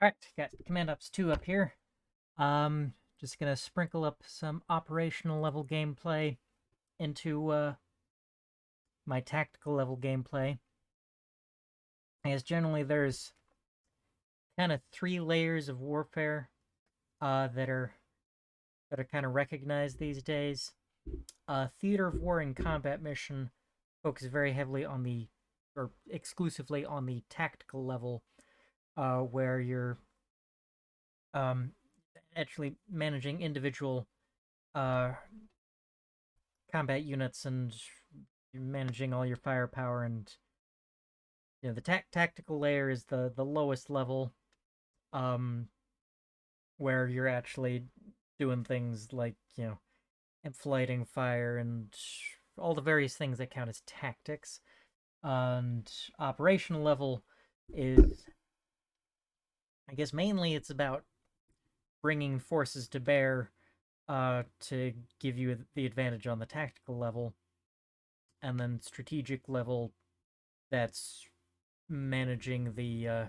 Alright, got Command Ops 2 up here. Just gonna sprinkle up some operational level gameplay into my tactical level gameplay. As generally there's kind of three layers of warfare that are kind of recognized these days. Theater of war and combat mission focus very heavily on the, or exclusively on the tactical level, where you're um, actually managing individual uh, combat units and managing all your firepower. And the tactical layer is the lowest level, um, where you're actually doing things like inflating fire and all the various things that count as tactics. And operational level is, I guess, mainly it's about bringing forces to bear to give you the advantage on the tactical level. And then strategic level, that's managing the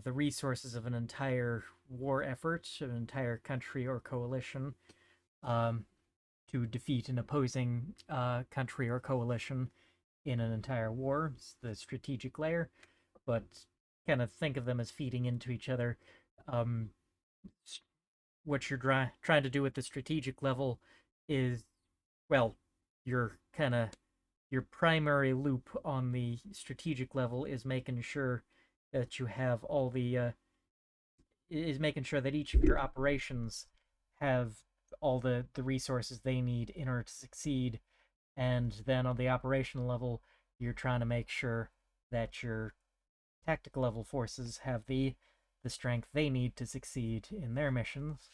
resources of an entire war effort, an entire country or coalition, um, to defeat an opposing country or coalition in an entire war. It's the strategic layer, but kind of think of them as feeding into each other. Um, what you're trying to do at the strategic level is, well, you're kind of your primary loop on the strategic level is making sure that you have all the is making sure that each of your operations have all the resources they need in order to succeed. And then on the operational level, you're trying to make sure that your tactical level forces have the strength they need to succeed in their missions.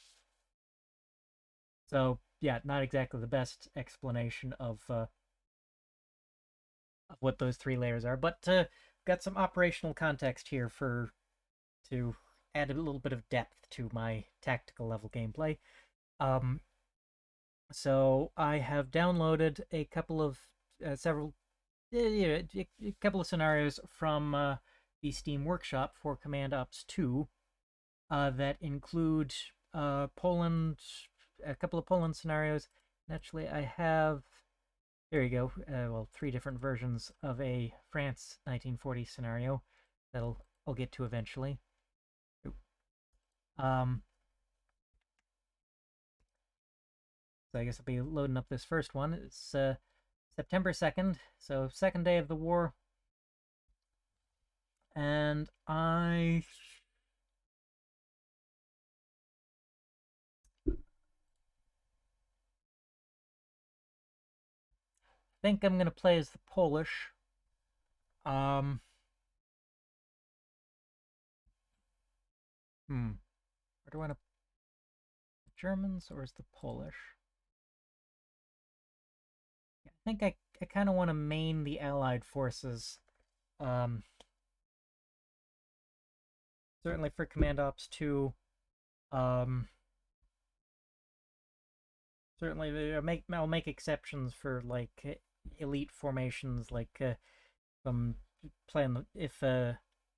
So yeah, not exactly the best explanation of what those three layers are, but got some operational context here for to add a little bit of depth to my tactical level gameplay. Um, so I have downloaded a couple of several a couple of scenarios from the Steam Workshop for Command Ops 2 that include Poland, a couple of Poland scenarios. And actually, I have, there you go, well, three different versions of a France 1940 scenario that I'll get to eventually. Um, so I guess I'll be loading up this first one. It's September 2nd, so second day of the war. And I think I'm going to play as the Polish. Um, Where do I want to, the Germans or is the Polish? I think I kind of want to main the Allied forces. Um, Certainly for Command Ops 2. Um, Certainly I'll make exceptions for like elite formations, like I'm playing if the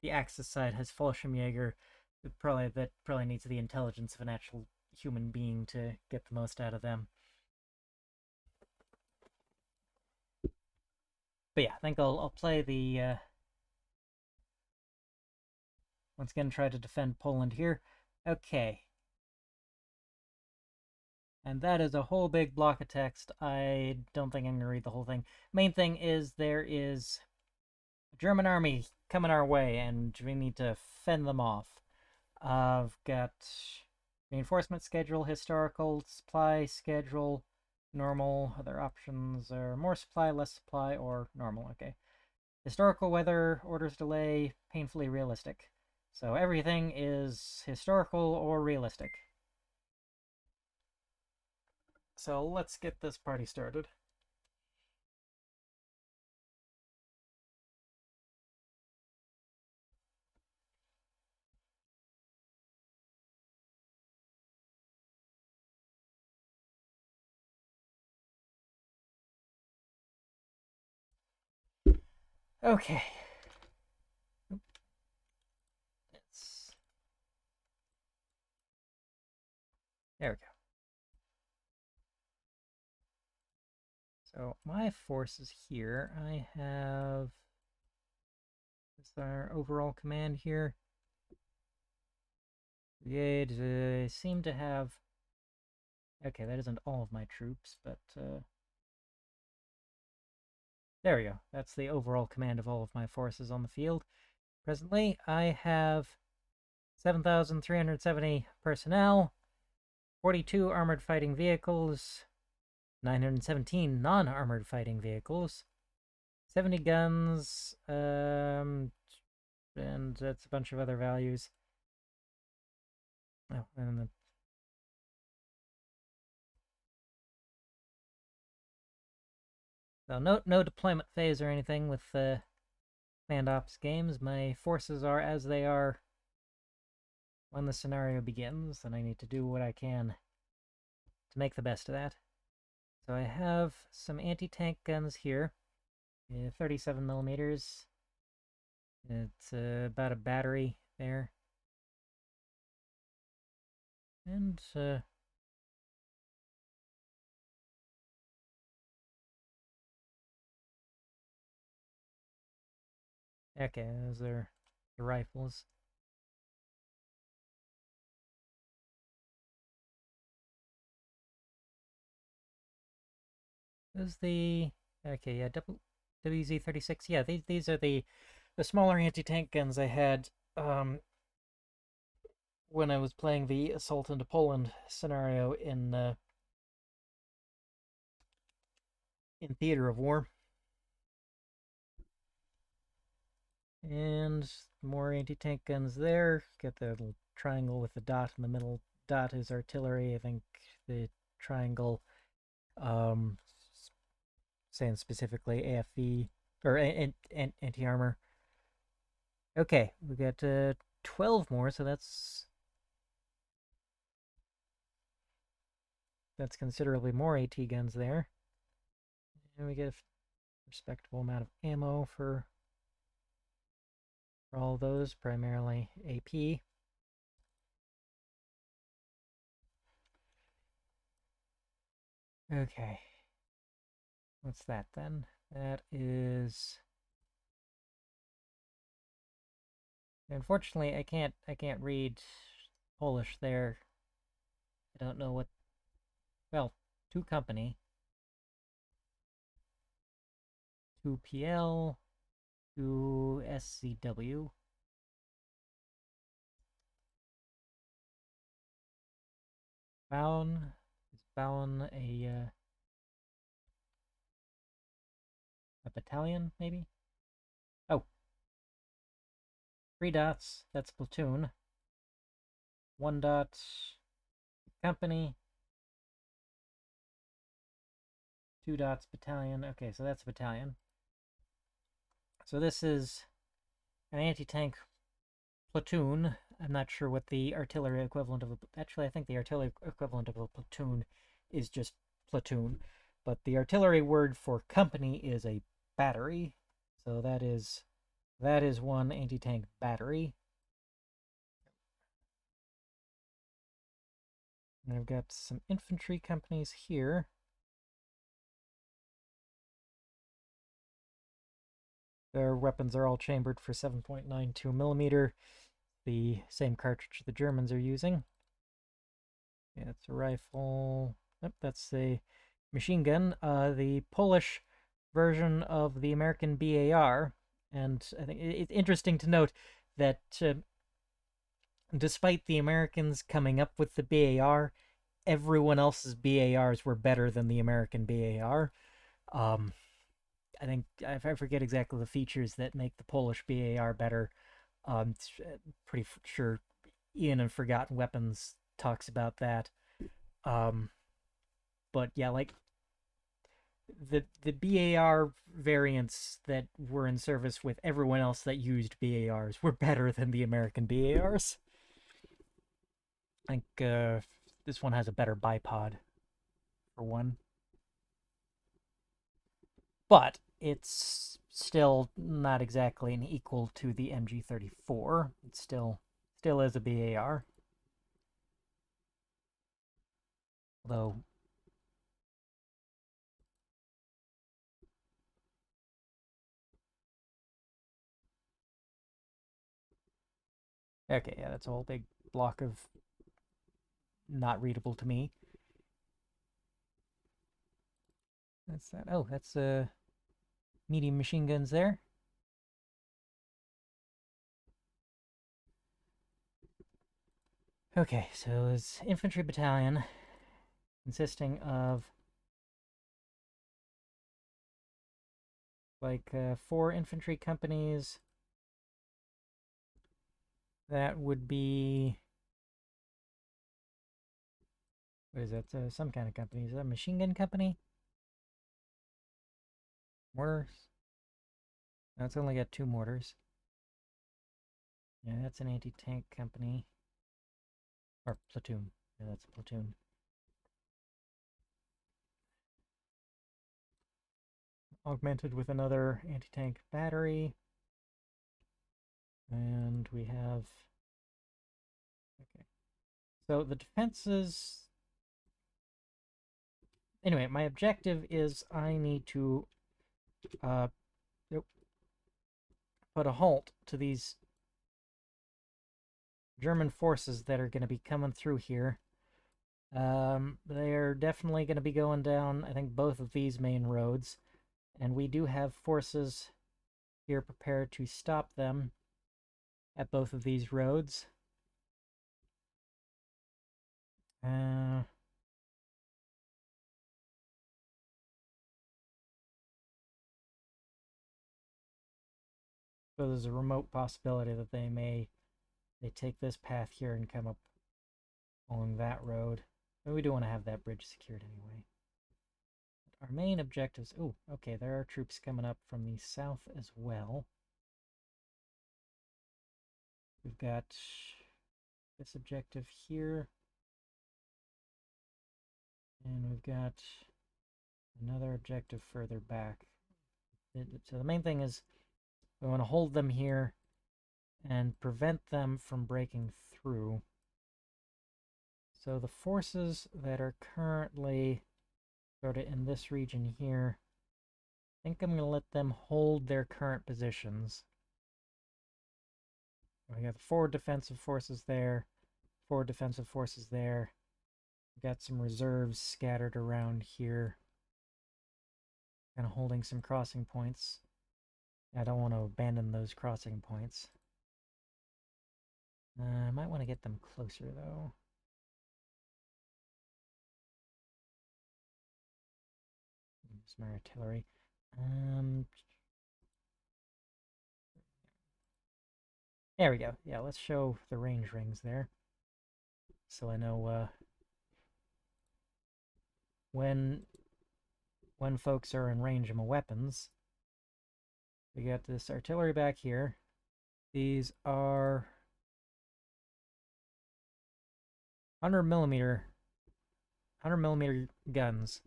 Axis side has Fallschirmjäger, that probably needs the intelligence of an actual human being to get the most out of them. But yeah, I think I'll play the once again try to defend Poland here. Okay. And that is a whole big block of text. I don't think I'm going to read the whole thing. Main thing is there is a German army coming our way, and we need to fend them off. I've got reinforcement schedule, historical, supply schedule, normal. Other options are more supply, less supply, or normal. Okay. Historical weather, orders delay, painfully realistic. So everything is historical or realistic. So let's get this party started. Okay. So my forces here, I have... Is our overall command here? Brigade, I seem to have... Okay, that isn't all of my troops, but... There we go. That's the overall command of all of my forces on the field. Presently, I have 7,370 personnel, 42 armored fighting vehicles, 917 non-armored fighting vehicles, 70 guns, and that's a bunch of other values. Oh, and the... So no deployment phase or anything with command ops games. My forces are as they are when the scenario begins, and I need to do what I can to make the best of that. So I have some anti-tank guns here, 37 millimeters. It's about a battery there. And okay, those are the rifles. Is the... Okay, yeah, WZ-36. Yeah, these are the smaller anti-tank guns I had when I was playing the Assault into Poland scenario in Theater of War. And more anti-tank guns there. Got the little triangle with the dot in the middle. Dot is artillery. I think the triangle, saying specifically AFV, or anti-armor. Okay, we got 12 more, so that's considerably more AT guns there. And we get a respectable amount of ammo for all those, primarily AP. Okay. What's that then? That is... Unfortunately, I can't read Polish there. I don't know what... Well, 2 company. 2 PL. 2 SCW. Bauen. Is Bauen a battalion, maybe? Oh. 3 dots, that's platoon. 1 dot, company. 2 dots, battalion. Okay, so that's a battalion. So this is an anti-tank platoon. I'm not sure what the artillery equivalent of actually, I think the artillery equivalent of a platoon is just platoon. But the artillery word for company is a battery. So that is 1 anti-tank battery. And I've got some infantry companies here. Their weapons are all chambered for 7.92 millimeter, the same cartridge the Germans are using. Yeah, it's a rifle. Yep, that's a machine gun. The Polish version of the American BAR, and I think it's interesting to note that despite the Americans coming up with the BAR, everyone else's BARs were better than the American BAR. I think I forget exactly the features that make the Polish BAR better. Pretty sure Ian and Forgotten Weapons talks about that. But yeah, like the BAR variants that were in service with everyone else that used BARs were better than the American BARs. I think this one has a better bipod, for one. But it's still not exactly an equal to the MG34. It still is a BAR. Although Okay, yeah, that's a whole big block of not readable to me. That's that. Oh, that's medium machine guns there. Okay, so it's infantry battalion consisting of like 4 infantry companies. That would be, what is that? Some kind of company. Is that a machine gun company? Mortars? No, it's only got 2 mortars. Yeah, that's an anti-tank company. Or platoon. Yeah, that's a platoon. Augmented with another anti-tank battery. And we have... Okay. So the defenses... Anyway, my objective is I need to put a halt to these German forces that are going to be coming through here. They're definitely going to be going down, I think, both of these main roads. And we do have forces here prepared to stop them at both of these roads. So there's a remote possibility that they take this path here and come up along that road. But we do want to have that bridge secured anyway. Our main objectives... Oh, okay, there are troops coming up from the south as well. We've got this objective here. And we've got another objective further back. So the main thing is we want to hold them here and prevent them from breaking through. So the forces that are currently sort of in this region here, I think I'm going to let them hold their current positions. We got 4 defensive forces there, 4 defensive forces there. We've got some reserves scattered around here, kind of holding some crossing points. I don't want to abandon those crossing points. I might want to get them closer, though. Use my artillery. There we go. Yeah, let's show the range rings there. So I know when folks are in range of my weapons. We got this artillery back here. These are 100mm guns.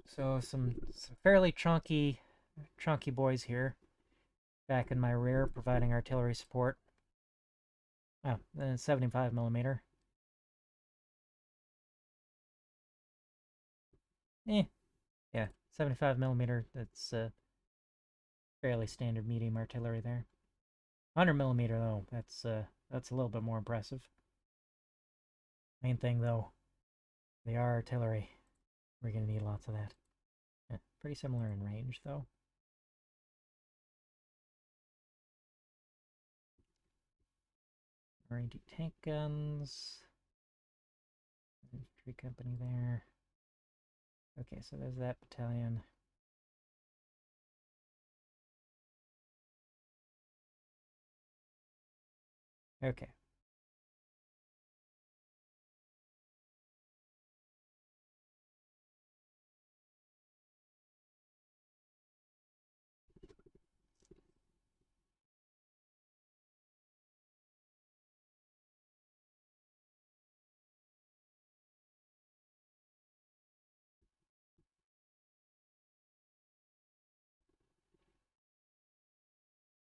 So some fairly chunky boys here. Back in my rear, providing artillery support. Oh, then 75mm. Yeah, 75mm. That's fairly standard medium artillery there. 100mm though, that's a little bit more impressive. Main thing though, they are artillery. We're gonna need lots of that. Yeah, pretty similar in range though. Our anti-tank guns. Infantry company there. Okay, so there's that battalion. Okay.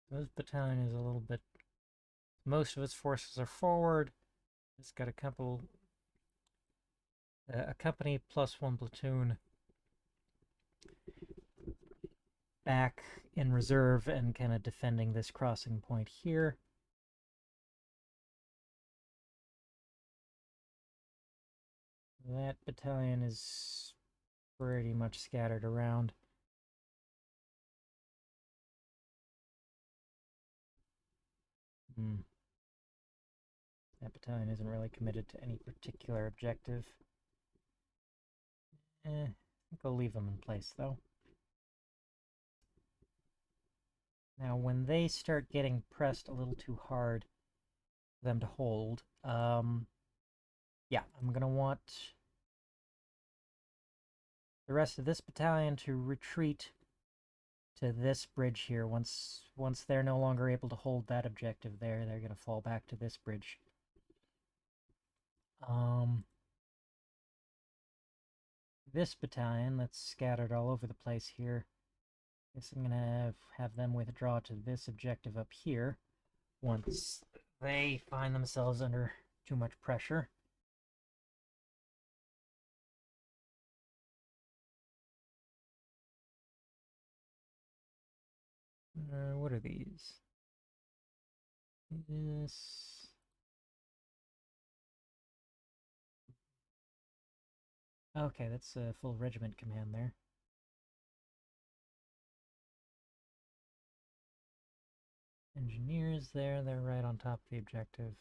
This battalion is a little bit... Most of its forces are forward. It's got a couple... a company plus 1 platoon back in reserve and kind of defending this crossing point here. That battalion is pretty much scattered around. That battalion isn't really committed to any particular objective. I think I'll leave them in place, though. Now, when they start getting pressed a little too hard for them to hold, yeah, I'm going to want the rest of this battalion to retreat to this bridge here. Once they're no longer able to hold that objective there, they're going to fall back to this bridge. This battalion that's scattered all over the place here, I guess I'm going to have them withdraw to this objective up here once they find themselves under too much pressure. What are these? This... Okay, that's a full regiment command there. Engineers there, they're right on top of the objective.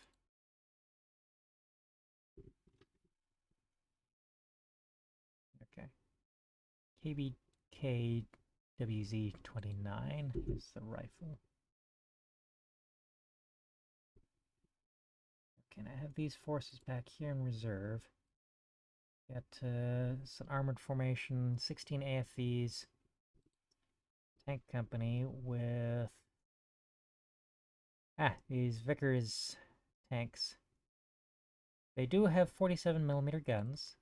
Okay. KBKWZ-29 is the rifle. Okay, and I have these forces back here in reserve. Got it's an armored formation, 16 AFVs, tank company with these Vickers tanks. They do have 47mm guns.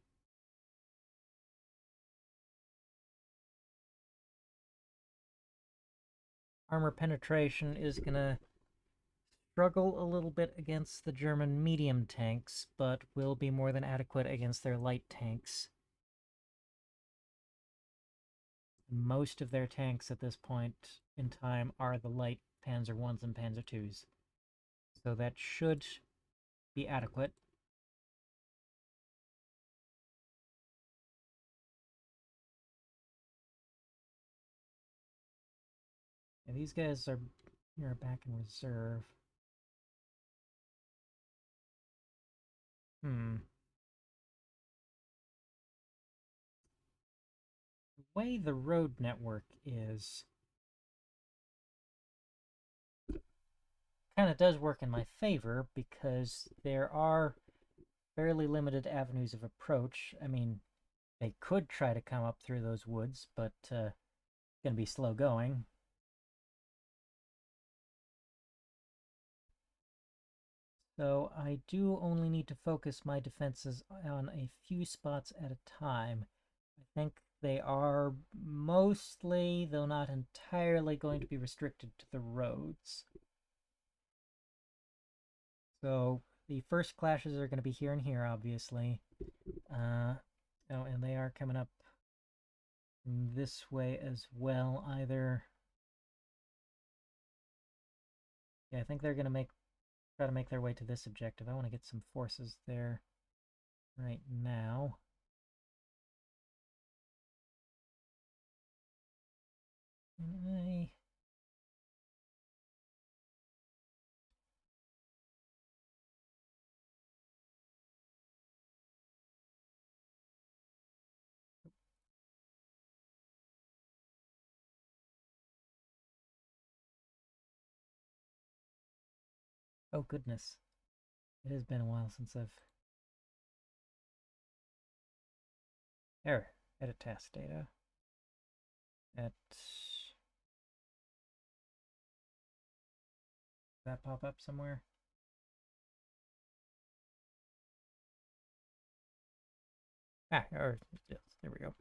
Armor penetration is gonna struggle a little bit against the German medium tanks, but will be more than adequate against their light tanks. Most of their tanks at this point in time are the light Panzer Is and Panzer IIs. So that should be adequate. And these guys are back in reserve. The way the road network is, kind of does work in my favor because there are fairly limited avenues of approach. I mean, they could try to come up through those woods, but it's going to be slow going. So I do only need to focus my defenses on a few spots at a time. I think they are mostly, though not entirely, going to be restricted to the roads. So the first clashes are going to be here and here, obviously. Oh, and they are coming up this way as well, either. Yeah, I think they're going to try to make their way to this objective. I want to get some forces there right now. Oh, goodness. It has been a while since I've... Error. Edit task data. That pop up somewhere? Or yes, there we go.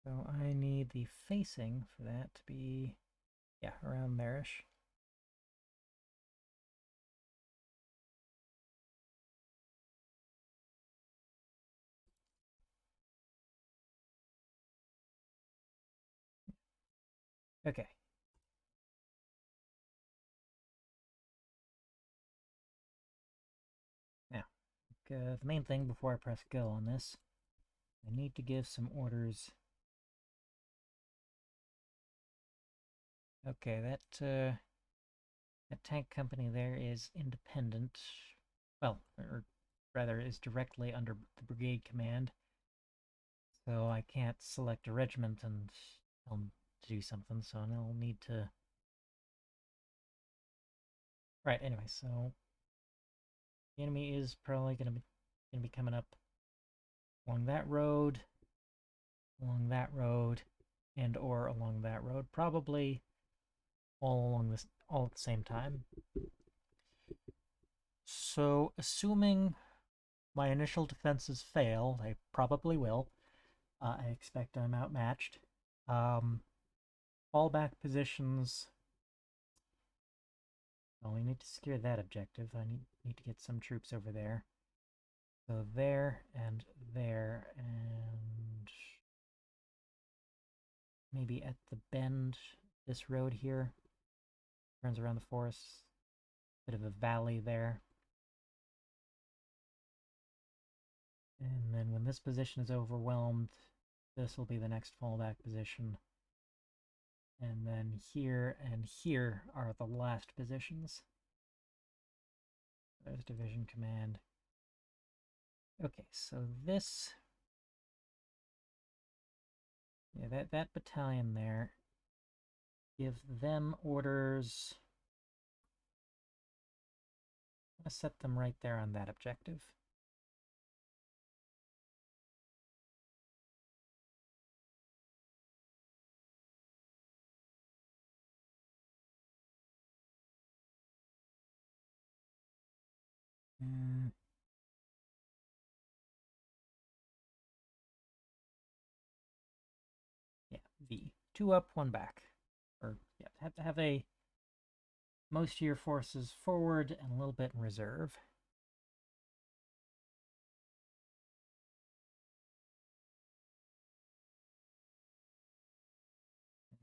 So I need the facing for that to be, yeah, around there-ish. Okay. Now, the main thing before I press go on this, I need to give some orders. Okay, that tank company there is independent. Well, or rather, is directly under the brigade command. So I can't select a regiment and tell them to do something, so I'll need to... Right, anyway, so the enemy is probably gonna be coming up along that road, and or along that road. Probably all along this, all at the same time. So, assuming my initial defenses fail, they probably will. I expect I'm outmatched. Fallback positions. Well, we need to secure that objective. I need to get some troops over there. So there, and maybe at the bend, this road here turns around the forest. Bit of a valley there. And then when this position is overwhelmed, this will be the next fallback position. And then here and here are the last positions. There's division command. Okay, so this... Yeah, that battalion there, give them orders. I'm going to set them right there on that objective. Yeah, V. 2 up, 1 back. Or, yeah, have to have a... most of your forces forward and a little bit in reserve.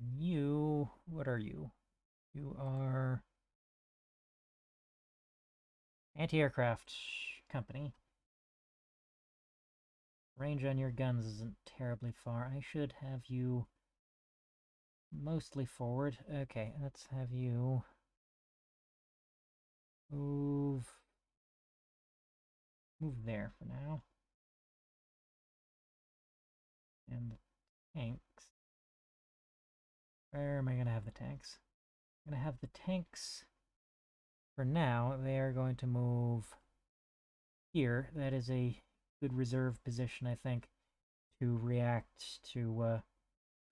And you... what are you? You are... anti-aircraft company. Range on your guns isn't terribly far. I should have you mostly forward. Okay, let's have you move there for now. And the tanks. Where am I going to have the tanks? I'm going to have the tanks, for now, they are going to move here. That is a good reserve position, I think, to react to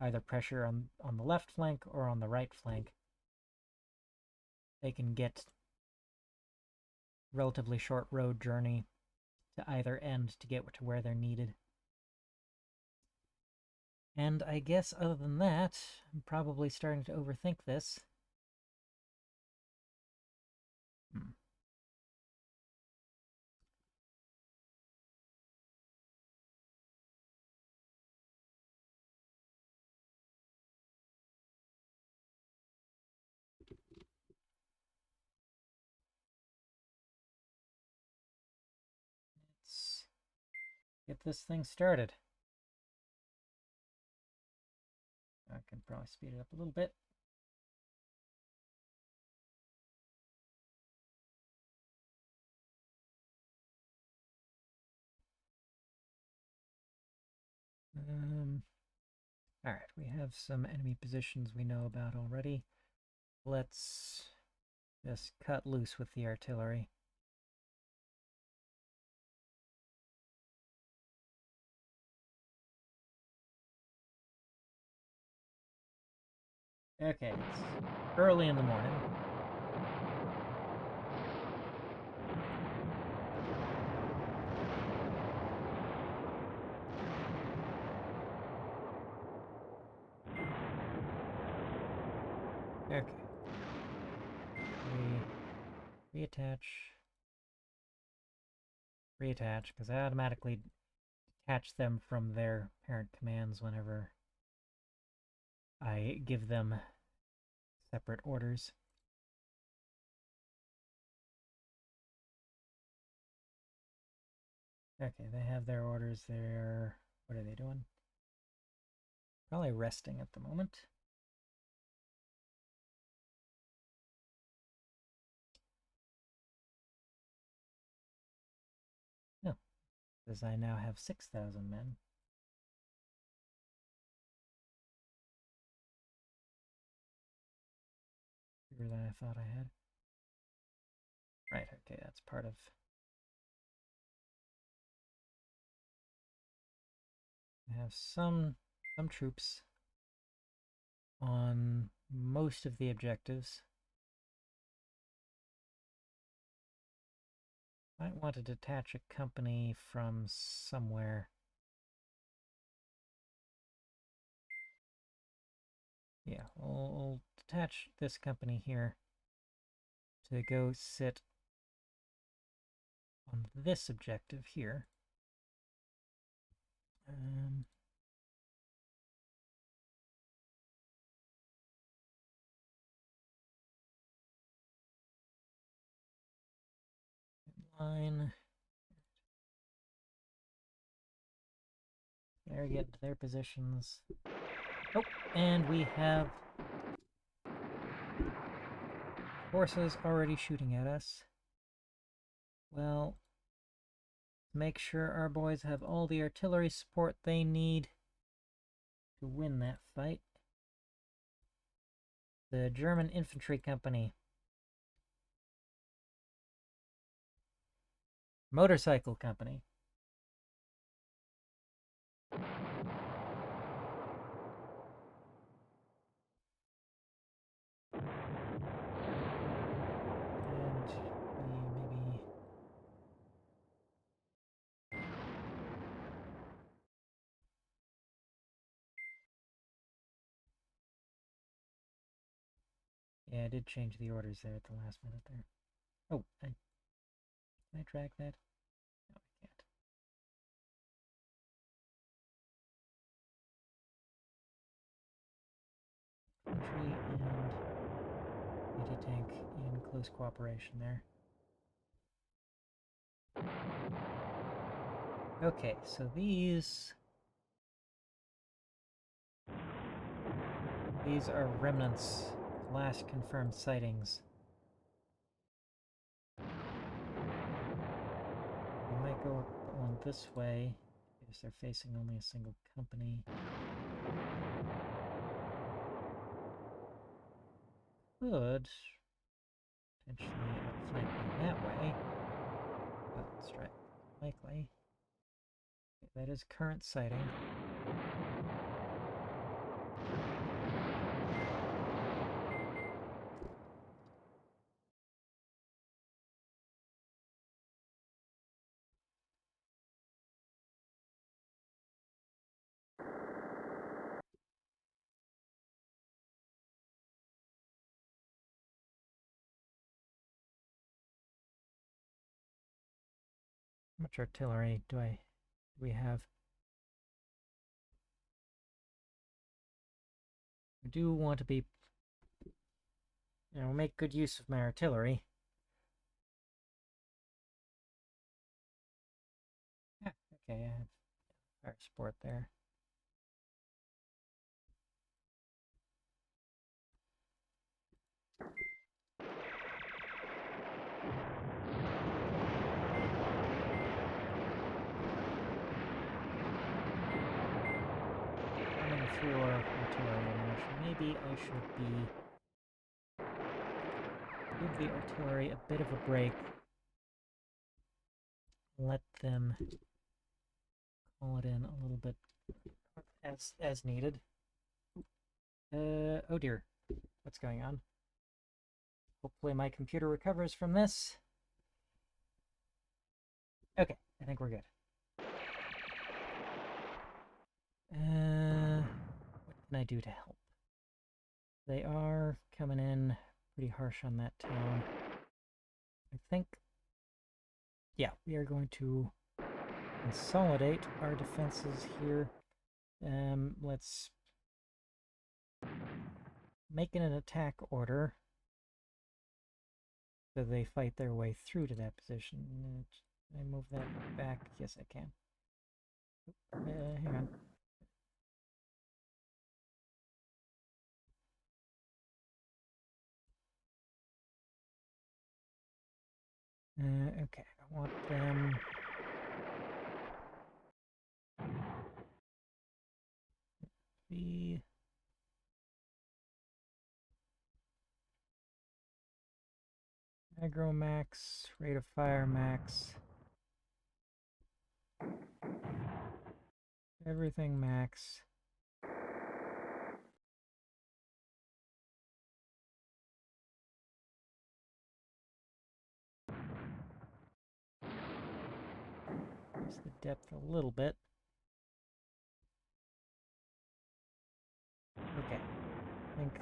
either pressure on the left flank or on the right flank. They can get relatively short road journey to either end to get to where they're needed. And I guess other than that, I'm probably starting to overthink this. Let's get this thing started. I can probably speed it up a little bit. Alright, we have some enemy positions we know about already. Let's just cut loose with the artillery. Okay, it's early in the morning. Okay. Reattach, because I automatically detach them from their parent commands whenever I give them separate orders. Okay, they have their orders there. What are they doing? Probably resting at the moment. No, because I now have 6,000 men. Fewer than I thought I had. Right, okay, that's part of... I have some troops on most of the objectives. Might want to detach a company from somewhere. Yeah, we'll detach this company here to go sit on this objective here. Line. They're getting to their positions. Oh, and we have forces already shooting at us. Well, make sure our boys have all the artillery support they need to win that fight. The German Infantry Company. Motorcycle Company. Yeah, I did change the orders there at the last minute there. Oh, can I drag that? No, I can't. Infantry and anti-tank in close cooperation there. Okay, so these are remnants, last confirmed sightings. We might go on this way, because they're facing only a single company. Could potentially outflank me that way. Well, let's try. Likely. Okay, that is current sighting. How much artillery do we have? I do want to be, make good use of my artillery. Yeah, okay, I have fire support there. Running through our artillery ammunition. Maybe I should give the artillery a bit of a break. Let them call it in a little bit as needed. Oh dear, what's going on? Hopefully my computer recovers from this. Okay, I think we're good. What can I do to help? They are coming in pretty harsh on that town. I think, yeah, we are going to consolidate our defenses here. Let's make it an attack order so they fight their way through to that position. Can I move that back? Yes, I can. Hang on. Okay, I want them... The... Aggro max, rate of fire max. Everything max. Increase the depth a little bit. Okay, I think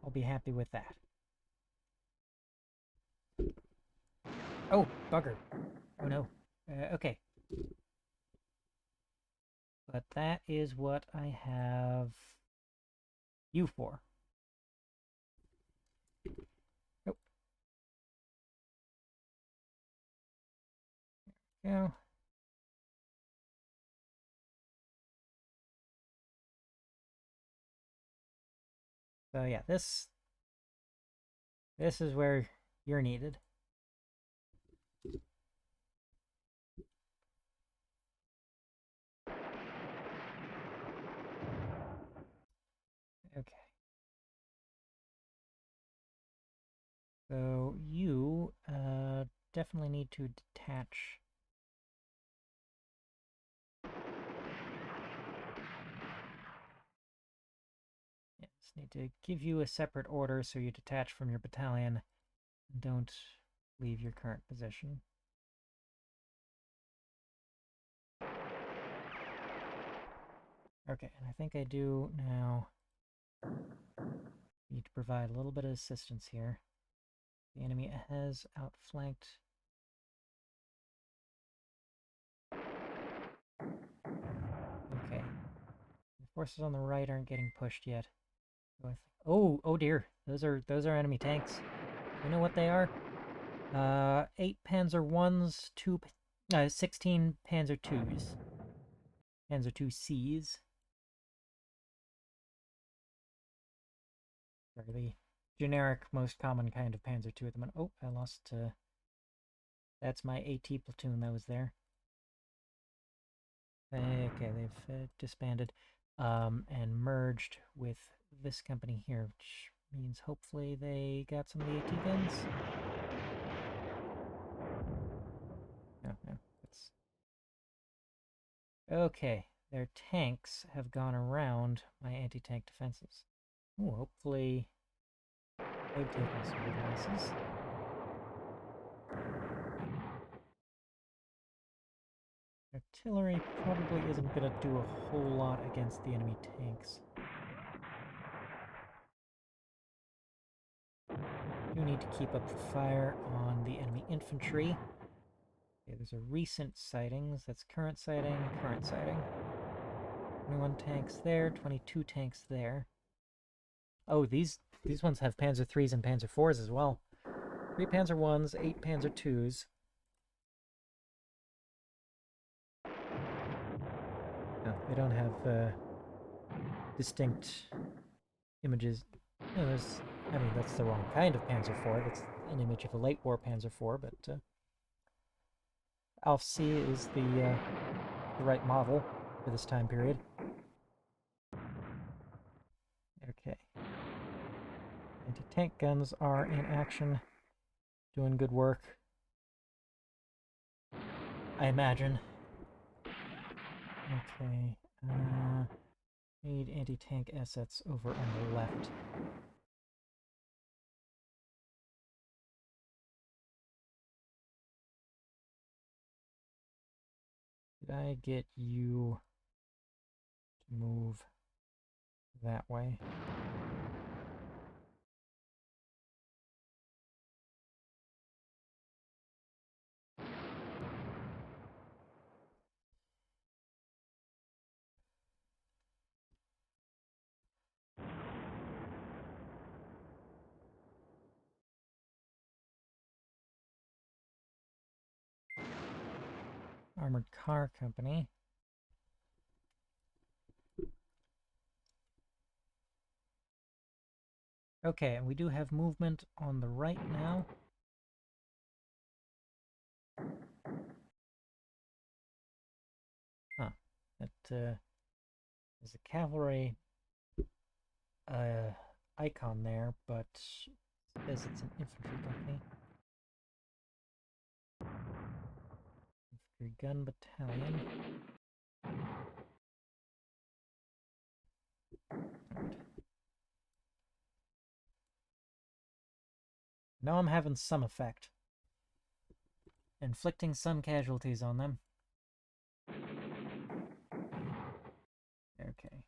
I'll be happy with that. Oh, bugger. Oh no. Okay. But that is what I have you for. Oh. There we go. So yeah, this is where you're needed. Okay. So you definitely need to detach. Yes, need to give you a separate order so you detach from your battalion and don't leave your current position. Okay, and I think I do now need to provide a little bit of assistance here. The enemy has outflanked. Okay. The forces on the right aren't getting pushed yet. Oh, oh dear. Those are enemy tanks. You know what they are? 8 Panzer 1s, 16 Panzer 2s. Panzer 2Cs. Sorry, the generic, most common kind of Panzer 2 at the moment. Oh, I lost... that's my AT platoon that was there. Okay, they've disbanded and merged with this company here, which means hopefully they got some of the AT guns. No, no, that's... Okay, their tanks have gone around my anti-tank defenses. Ooh, hopefully they've taken some good losses. Artillery probably isn't going to do a whole lot against the enemy tanks. Do need to keep up the fire on the enemy infantry. Okay, there's a recent sightings. That's current sighting, current sighting. 21 tanks there, 22 tanks there. Oh, these ones have Panzer 3s and Panzer 4s as well. 3 Panzer 1s, 8 Panzer 2s. No, they don't have distinct images. No, I mean, that's the wrong kind of Panzer IV. That's an image of a late war Panzer IV, but Alf C is the right model for this time period. Okay. Anti-tank guns are in action, doing good work, I imagine. Okay. Need anti-tank assets over on the left. Did I get you to move that way? armored car company. Okay, and we do have movement on the right now. Huh. That there's a cavalry icon there, but it says it's an infantry company. Infantry gun battalion. Now I'm having some effect. Inflicting some casualties on them. Okay.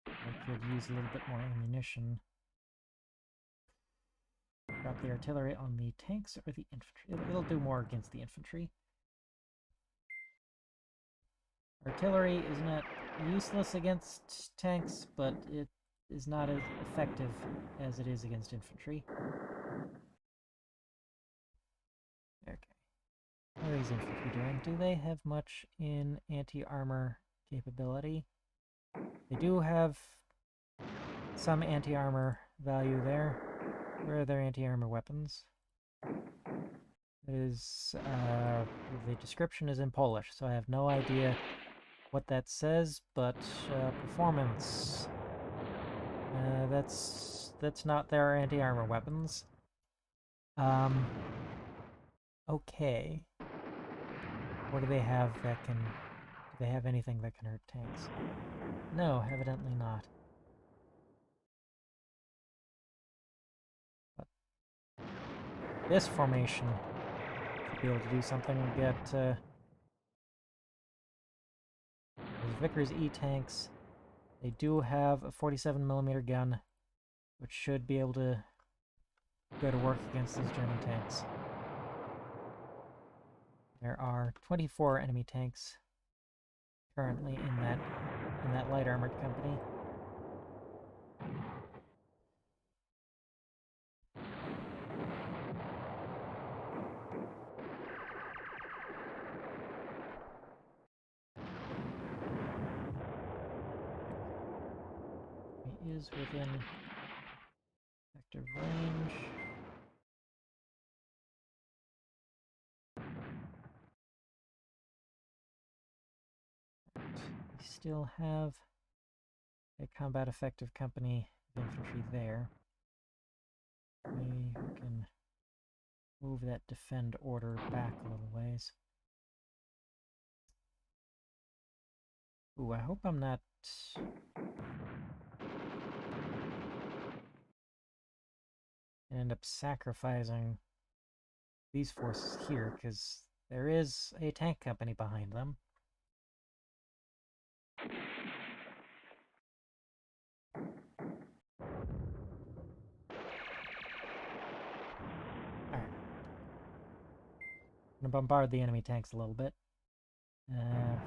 I could use a little bit more ammunition. Drop the artillery on the tanks or the infantry. It'll do more against the infantry. Artillery is not useless against tanks, but it is not as effective as it is against infantry. Okay. What are these infantry doing? Do they have much in anti-armor capability? They do have some anti-armor value there. Where are their anti-armor weapons? It is, the description is in Polish, so I have no idea what that says, but performance. That's not their anti-armor weapons. Okay. What do they have that can... Do they have anything that can hurt tanks? No, evidently not. But this formation should be able to do something. We get those Vickers E tanks. They do have a 47mm gun, which should be able to go to work against those German tanks. There are 24 enemy tanks currently in that light armored company. He is within effective range. We still have a combat effective company of infantry there. We can move that defend order back a little ways. Ooh, I hope I'm not... end up sacrificing these forces here, because there is a tank company behind them. Alright. I'm gonna bombard the enemy tanks a little bit. For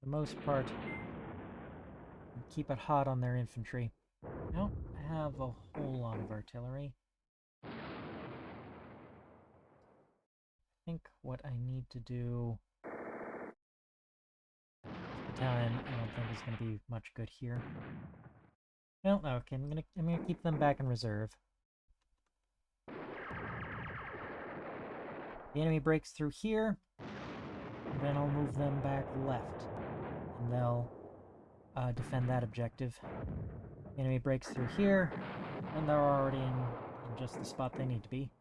the most part, keep it hot on their infantry. I don't have a whole lot of artillery. I think what I need to do... Battalion, I don't think is going to be much good here. Well, okay, I'm gonna keep them back in reserve. The enemy breaks through here, and then I'll move them back left, and they'll defend that objective. The enemy breaks through here, and they're already in just the spot they need to be.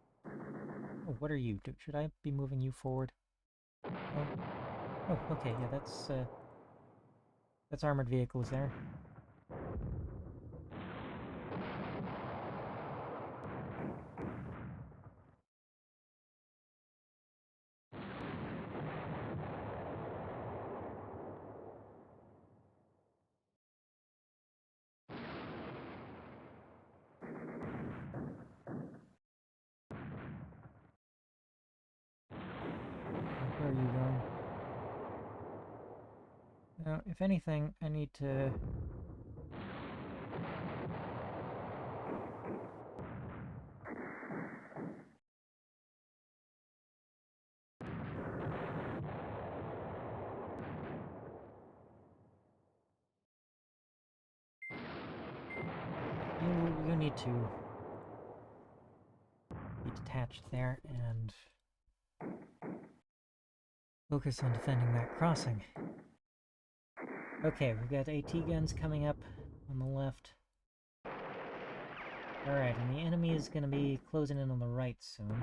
Oh, what are you? Should I be moving you forward? Oh, okay, yeah, that's armored vehicles there. Where are you going? Now, if anything, I need to... need to be detached there and focus on defending that crossing. Okay, we've got AT guns coming up on the left. Alright, and the enemy is going to be closing in on the right soon.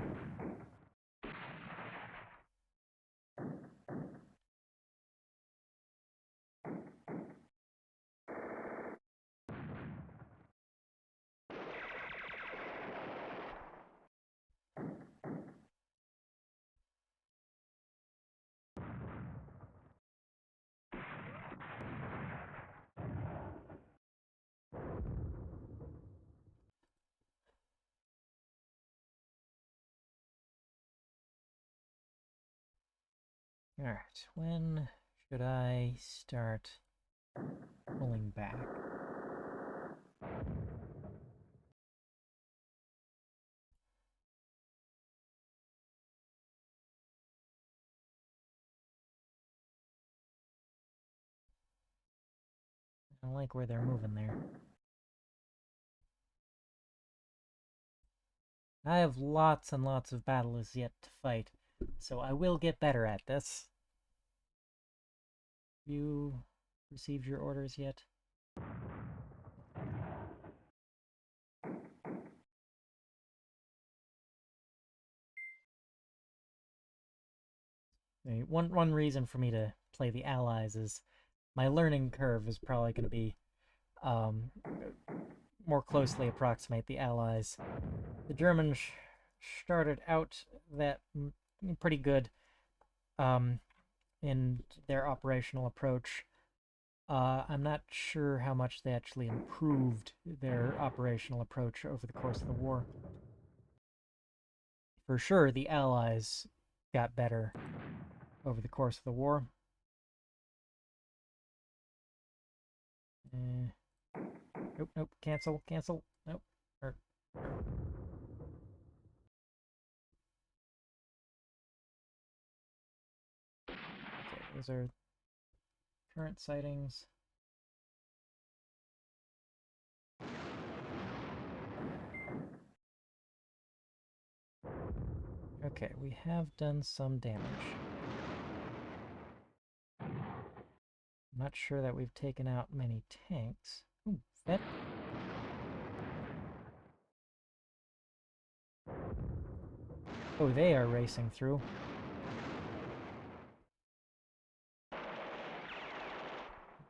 Alright, when should I start pulling back? I don't like where they're moving there. I have lots and lots of battles yet to fight, so I will get better at this. You received your orders yet? One reason for me to play the Allies is my learning curve is probably going to be more closely approximate the Allies. The Germans started out that pretty good in their operational approach. I'm not sure how much they actually improved their operational approach over the course of the war. For sure, the Allies got better over the course of the war. Nope, nope, cancel, cancel, nope. Okay, those are current sightings. Okay, we have done some damage. I'm not sure that we've taken out many tanks. Ooh, that... Oh, they are racing through.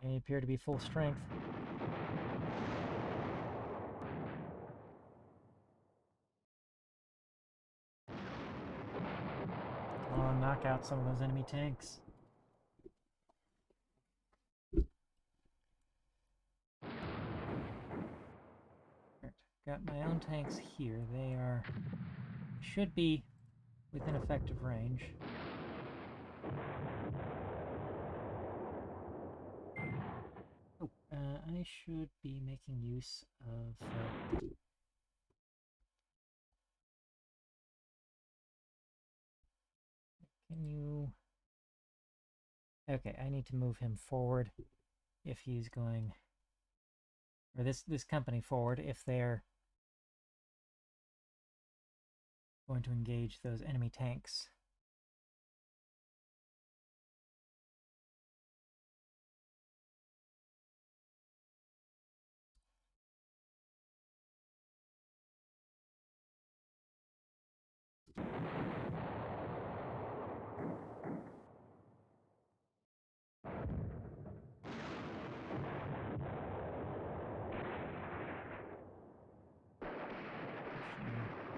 They appear to be full strength. Oh, knock out some of those enemy tanks. Got my own tanks here. They are... should be within effective range. Oh, I should be making use of... Can you... Okay, I need to move him forward if he's going... Or this company forward if they're going to engage those enemy tanks.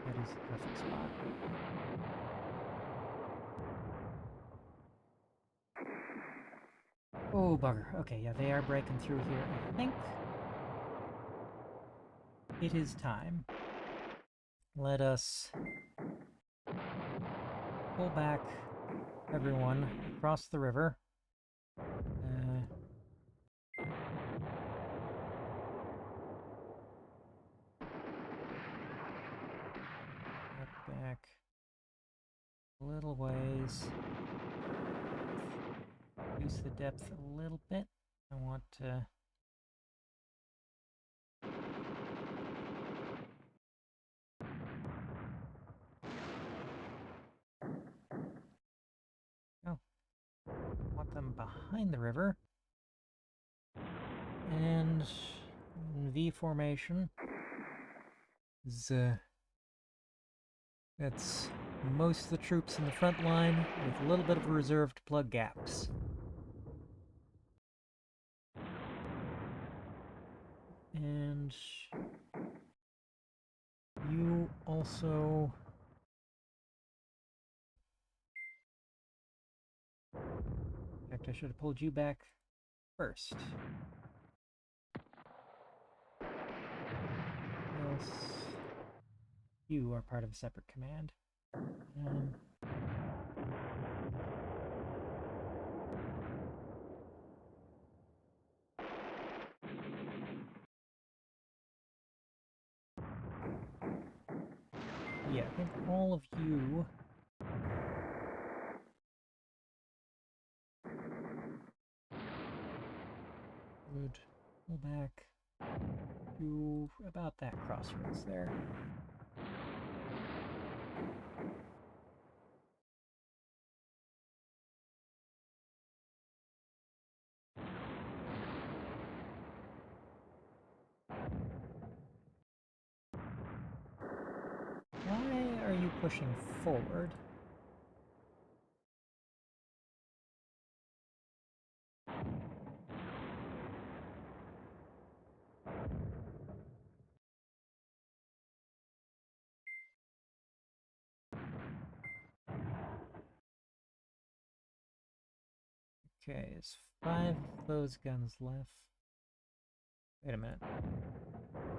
That is the perfect spot. Oh, bugger. Okay, yeah, they are breaking through here. I think it is time. Let us pull back everyone across the river. Back a little ways. Reduce the depth a little bit. I want to... them behind the river. And in V formation is that's most of the troops in the front line with a little bit of a reserve to plug gaps. And you also... In fact, I should have pulled you back first. Else, you are part of a separate command. Yeah, I think all of you would pull back to about that crossroads there. Why are you pushing forward? Okay, there's 5 of those guns left. Wait a minute.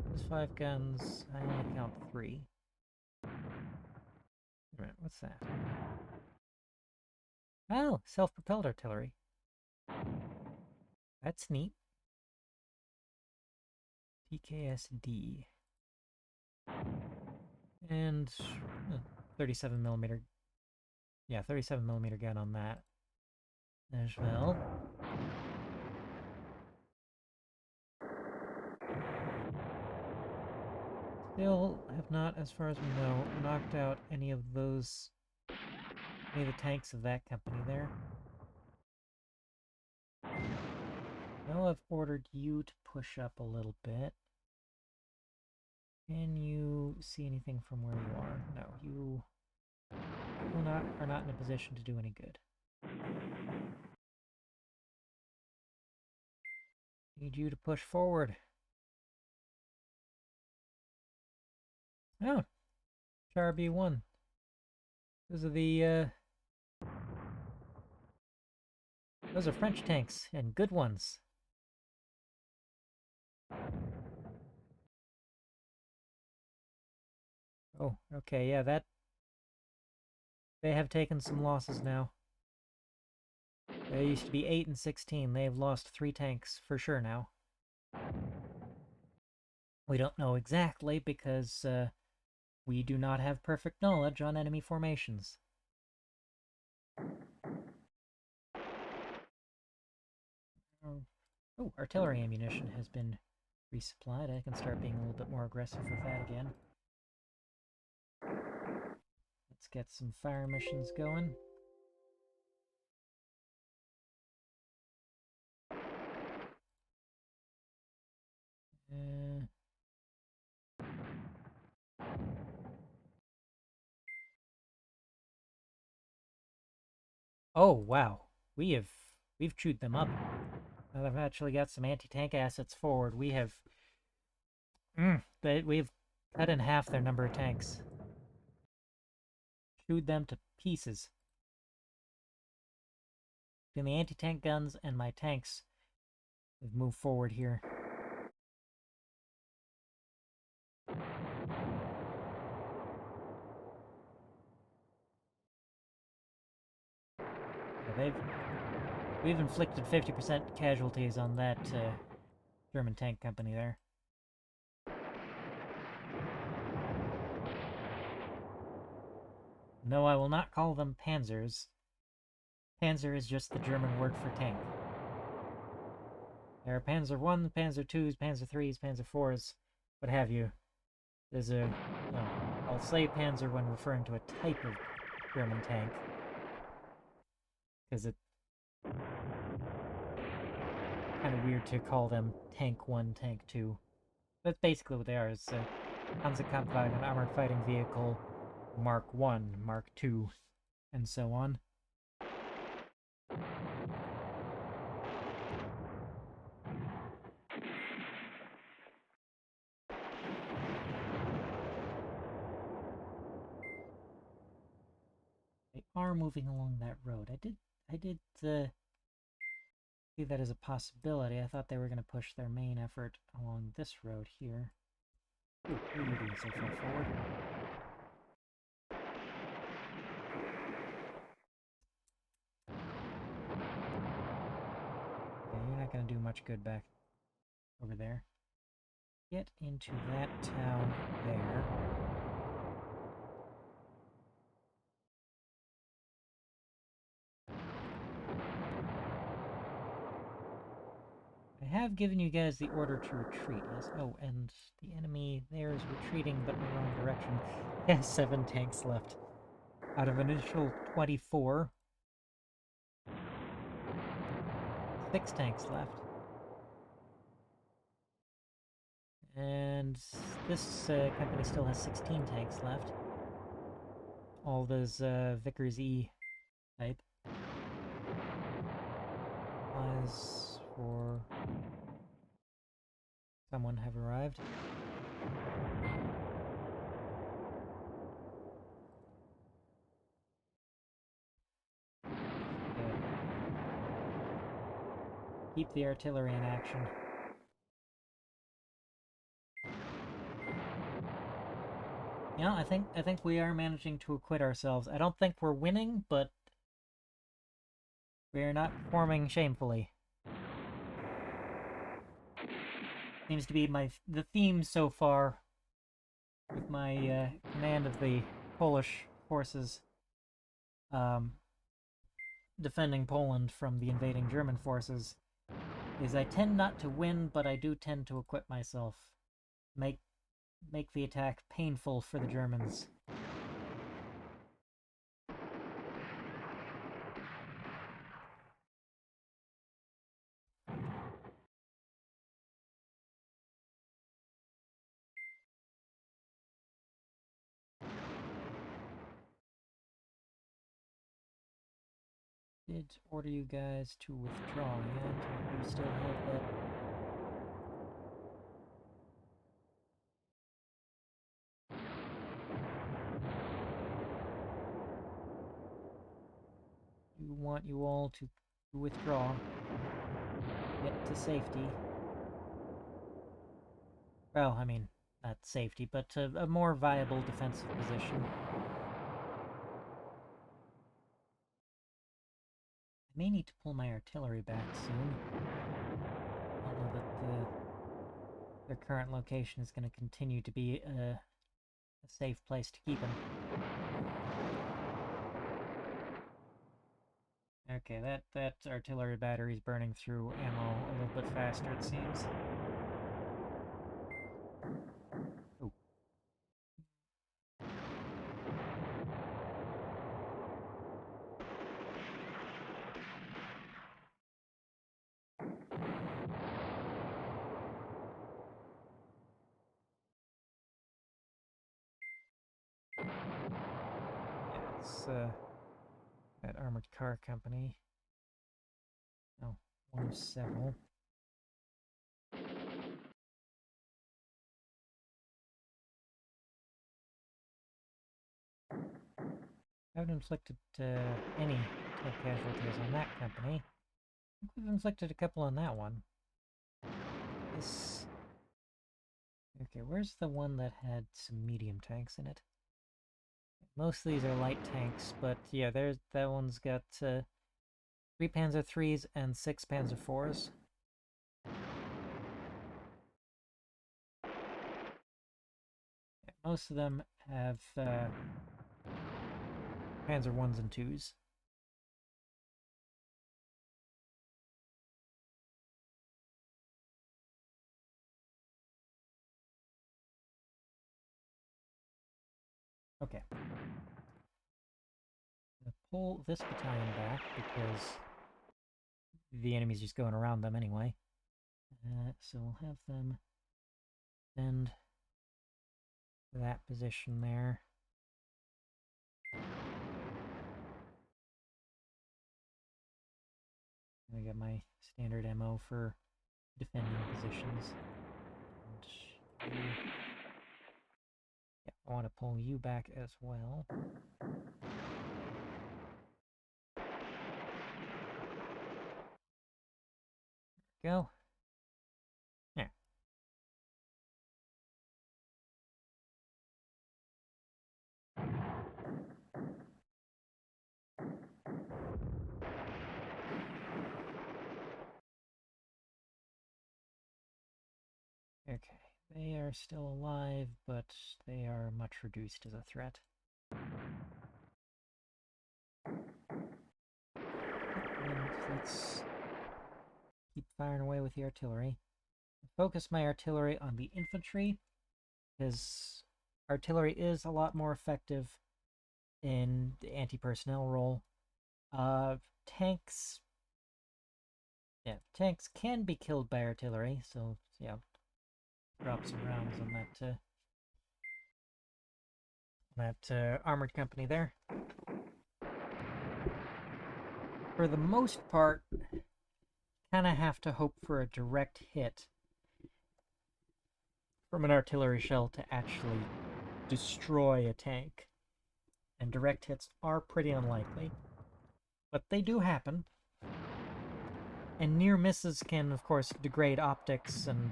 There's 5 guns. I only count 3. Wait a minute, what's that? Oh, self-propelled artillery. That's neat. TKSD. And 37mm. Yeah, 37mm gun on that as well. Still have not, as far as we know, knocked out any of the tanks of that company there. Now I've ordered you to push up a little bit. Can you see anything from where you are? No, you are not in a position to do any good. Need you to push forward. Oh, Char B1. Those are those are French tanks, and good ones. Oh, okay, yeah, they have taken some losses now. They used to be 8 and 16. They have lost 3 tanks for sure now. We don't know exactly because we do not have perfect knowledge on enemy formations. Oh, artillery ammunition has been resupplied. I can start being a little bit more aggressive with that again. Let's get some fire missions going. Oh wow, we've chewed them up. Now they've actually got some anti-tank assets forward. We've cut in half their number of tanks. Chewed them to pieces. Between the anti-tank guns and my tanks, we've moved forward here. Yeah, we've inflicted 50% casualties on that German tank company there. No, I will not call them panzers. Panzer is just the German word for tank. There are Panzer 1s, Panzer 2s, Panzer 3s, Panzer 4s, what have you. There's I'll say Panzer when referring to a type of German tank. Because kind of weird to call them Tank 1, Tank 2. That's basically what they are. It's a Panzerkampfwagen, Armored Fighting Vehicle, Mark 1, Mark 2, and so on. They are moving along that road. I did see that as a possibility. I thought they were going to push their main effort along this road here. Ooh, what are you doing so far forward? Yeah, you're not going to do much good back over there. Get into that town there. I have given you guys the order to retreat, yes? Oh, and the enemy there is retreating, but in the wrong direction. It has 7 tanks left. Out of an initial 24. 6 tanks left. And this company still has 16 tanks left. All those Vickers E type. Supplies for someone have arrived. Good. Keep the artillery in action. Yeah, I think we are managing to acquit ourselves. I don't think we're winning, but we are not performing shamefully. Seems to be the theme so far with my command of the Polish forces defending Poland from the invading German forces is I tend not to win, but I do tend to equip myself. Make the attack painful for the Germans. Did order you guys to withdraw yet? You still have that? You want you all to withdraw, get to safety. Well, I mean, not safety, but a more viable defensive position. I may need to pull my artillery back soon. I don't know that their current location is going to continue to be a safe place to keep them. Okay, that artillery battery is burning through ammo a little bit faster, it seems. Oh. Yeah, it's that armored car company. Oh, one of several. I haven't inflicted any casualties on that company. I think we've inflicted a couple on that one. This... Okay, where's the one that had some medium tanks in it? Most of these are light tanks, but yeah, that one's got 3 Panzer IIIs and 6 Panzer IVs. Yeah, most of them have Panzer Is and IIs. Okay. I'm gonna pull this battalion back because the enemy's just going around them anyway. So we'll have them send to that position there. I got my standard MO for defending positions. And yeah, I want to pull you back as well. Go. Yeah. Okay, they are still alive, but they are much reduced as a threat. And let's keep firing away with the artillery. Focus my artillery on the infantry, because artillery is a lot more effective in the anti-personnel role. Tanks... Yeah, tanks can be killed by artillery, so, yeah, drop some rounds on that armored company there. For the most part, kind of have to hope for a direct hit from an artillery shell to actually destroy a tank. And direct hits are pretty unlikely. But they do happen. And near misses can, of course, degrade optics and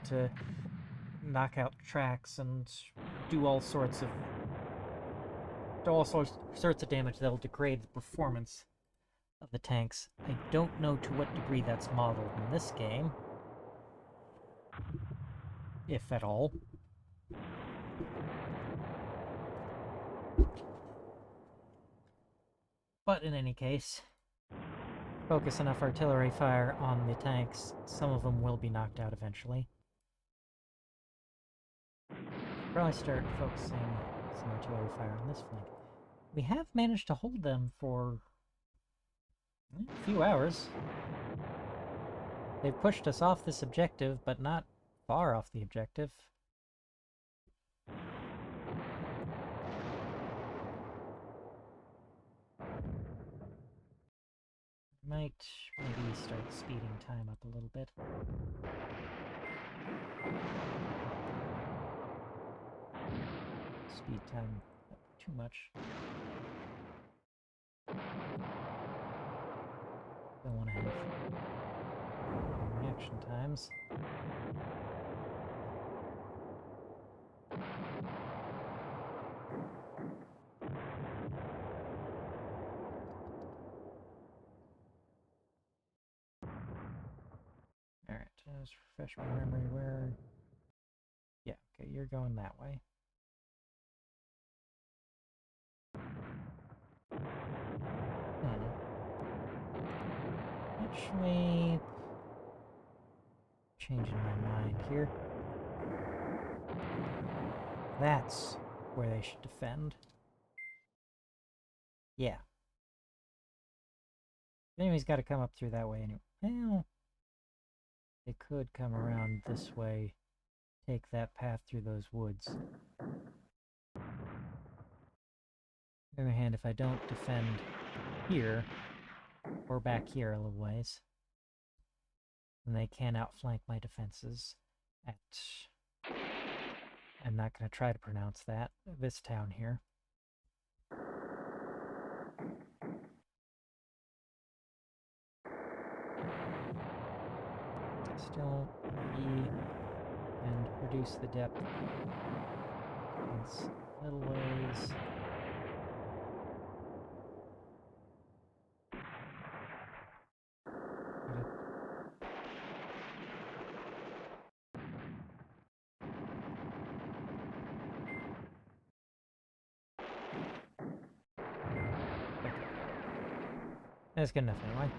knock out tracks and do all sorts of damage that will degrade the performance of the tanks. I don't know to what degree that's modeled in this game, if at all. But in any case, focus enough artillery fire on the tanks, some of them will be knocked out eventually. Probably start focusing some artillery fire on this flank. We have managed to hold them for a few hours. They've pushed us off this objective, but not far off the objective. Might maybe start speeding time up a little bit. Speed time up too much. Don't want to have reaction times. Alright, just refresh my memory where... Yeah, okay, you're going that way. Actually... changing my mind here. That's where they should defend. Yeah. The enemy's got to come up through that way anyway. Well, they could come around this way, take that path through those woods. On the other hand, if I don't defend here, or back here a little ways, then they can outflank my defenses at... I'm not going to try to pronounce that, this town here. Still E and reduce the depth. It's little ways. That's good enough anyway.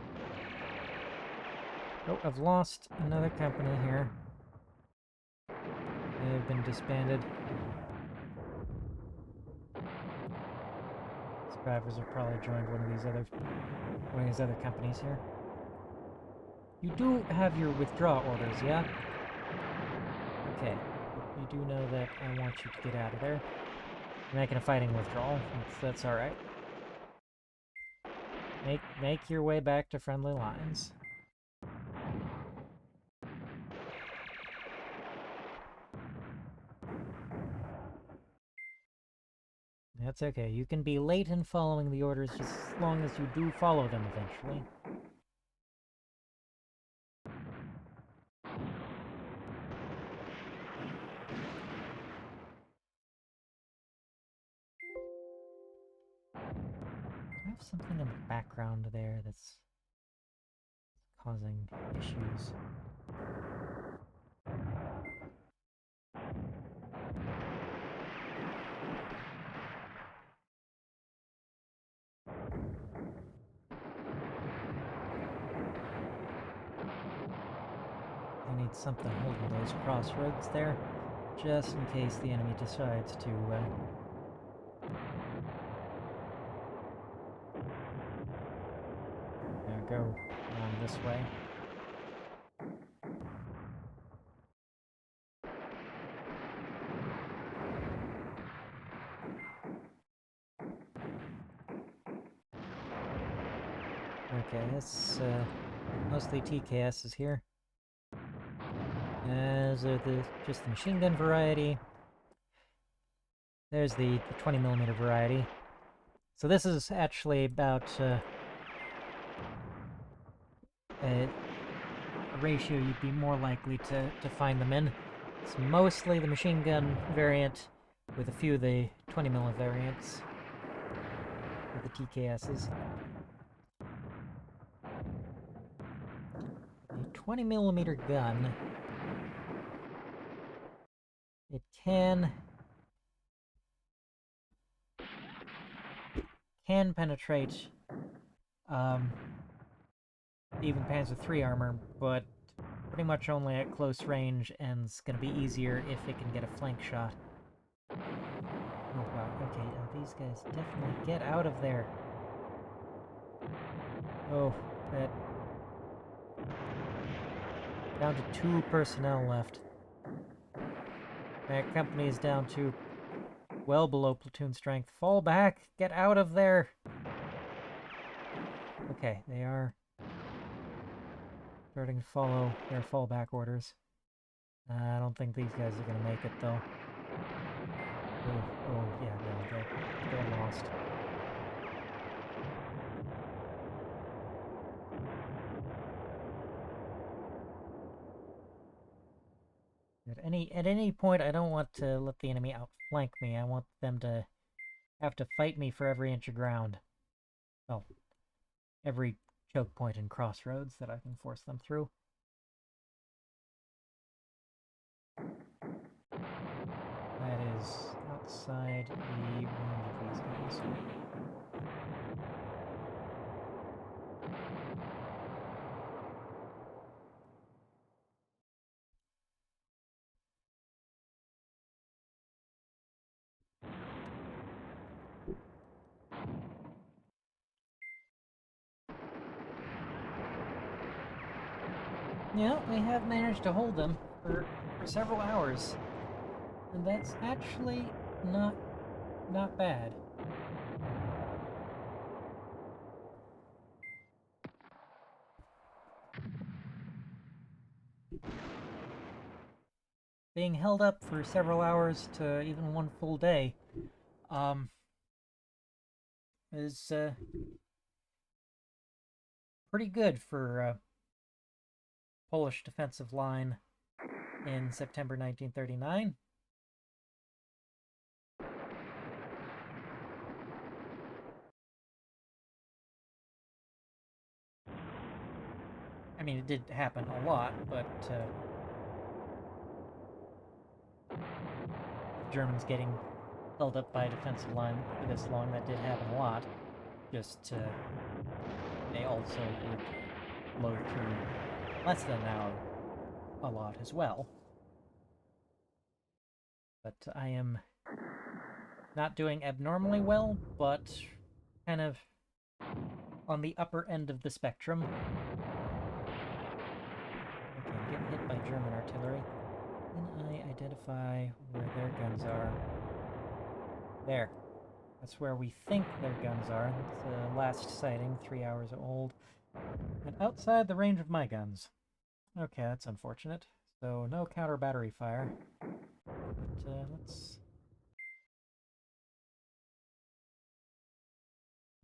Oh, I've lost another company here. They have been disbanded. Survivors have probably joined one of these other companies here. You do have your withdraw orders, yeah? Okay. You do know that I want you to get out of there. You're making a fighting withdrawal. That's alright. Make your way back to friendly lines. That's okay. You can be late in following the orders just as long as you do follow them eventually. I have something in the background there that's causing issues. I need something holding those crossroads there, just in case the enemy decides to go around this way. Okay, it's mostly TKSs here. As are just the machine gun variety. There's the 20mm variety. So this is actually about a ratio you'd be more likely to find them in. It's mostly the machine gun variant with a few of the 20mm variants with the TKSs. A 20mm gun, it can penetrate even Panzer III armor, but pretty much only at close range, and it's going to be easier if it can get a flank shot. Oh wow, okay, now these guys definitely get out of there. Oh, that... Down to 2 personnel left. That company is down to well below platoon strength. Fall back! Get out of there! Okay, they are starting to follow their fallback orders. I don't think these guys are going to make it, though. Oh yeah, no, they're lost. At any point, I don't want to let the enemy outflank me. I want them to have to fight me for every inch of ground. Well, every choke point and crossroads that I can force them through. That is outside the range of these guys. Yeah, we have managed to hold them for several hours. And that's actually not bad. Being held up for several hours to even one full day is pretty good for a Polish defensive line in September 1939. I mean, it did happen a lot, but Germans getting held up by a defensive line for this long, that did happen a lot. Just, they also would load through less than an hour a lot as well. But I am not doing abnormally well, but kind of on the upper end of the spectrum. German artillery. Can I identify where their guns are? There. That's where we think their guns are. It's the last sighting, 3 hours old. And outside the range of my guns. Okay, that's unfortunate. So, no counter battery fire. But, let's...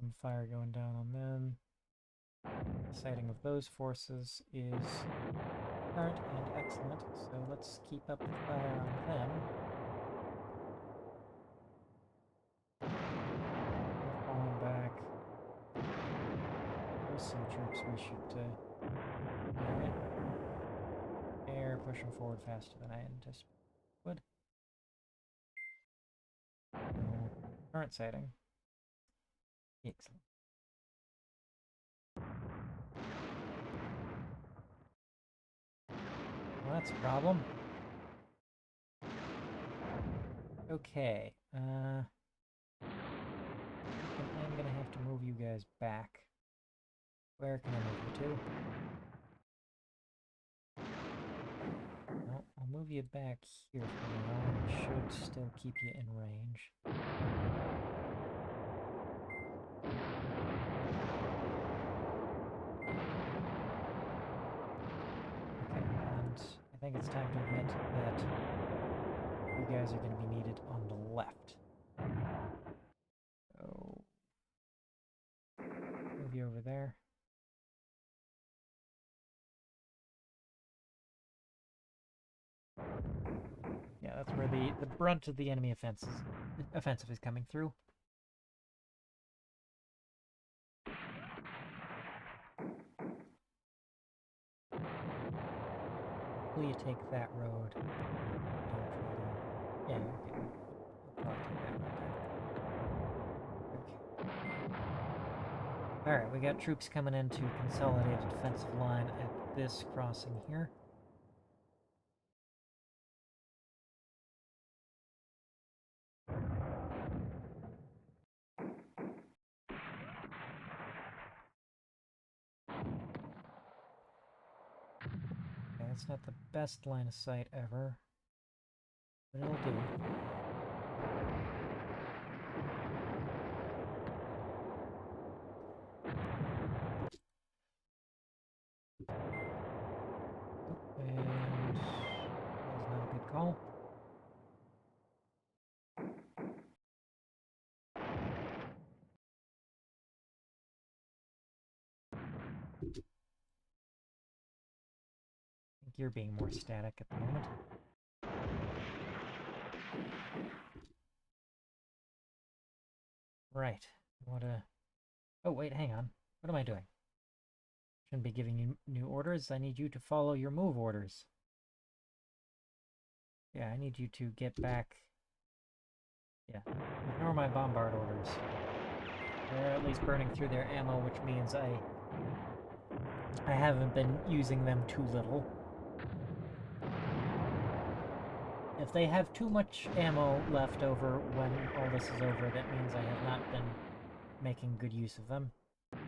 some fire going down on them. The sighting of those forces is current and excellent, so let's keep up the fire on them. We're falling back. There's some troops we should air pushing forward faster than I anticipated would. No current sighting. Excellent. Well, that's a problem. Okay, I'm gonna have to move you guys back. Where can I move you to? No, I'll move you back here for now. It should still keep you in range. I think it's time to admit that you guys are going to be needed on the left. So, move you over there. Yeah, that's where the brunt of the enemy offensive is coming through. Will you take that road? Don't try to... Yeah, okay. I'll take that road there. Okay. Alright, we got troops coming in to consolidate a defensive line at this crossing here. It's not the best line of sight ever, but it'll do. And that was not a good call. I think you're being more static at the moment. Right. Oh, wait, hang on. What am I doing? Shouldn't be giving you new orders. I need you to follow your move orders. Yeah, I need you to get back. Yeah, ignore my bombard orders. They're at least burning through their ammo, which means I haven't been using them too little. If they have too much ammo left over when all this is over, that means I have not been making good use of them. But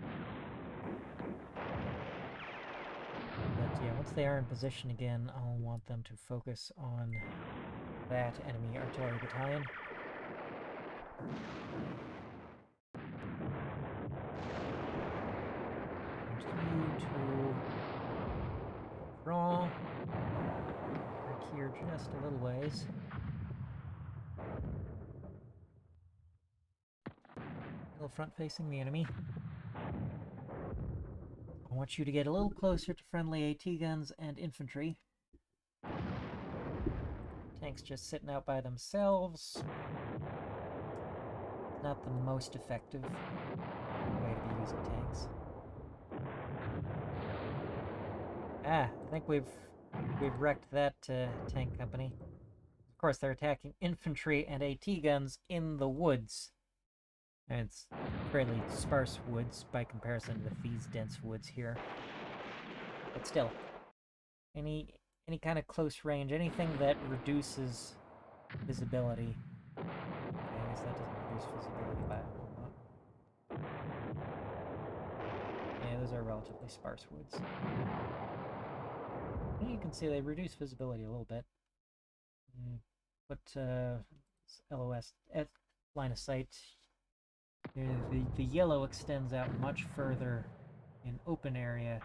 yeah, once they are in position again, I'll want them to focus on that enemy artillery battalion. And you to draw back here just a little ways. Little front facing the enemy. I want you to get a little closer to friendly AT guns and infantry. Tanks just sitting out by themselves. Not the most effective way to be using tanks. Ah, I think we've wrecked that tank company. Of course, they're attacking infantry and AT guns in the woods. And it's fairly sparse woods by comparison with these dense woods here. But still, any kind of close range, anything that reduces visibility. Okay, I guess that doesn't reduce visibility by a whole lot. Yeah, those are relatively sparse woods. You can see they reduce visibility a little bit. Put LOS at line of sight. The yellow extends out much further in open area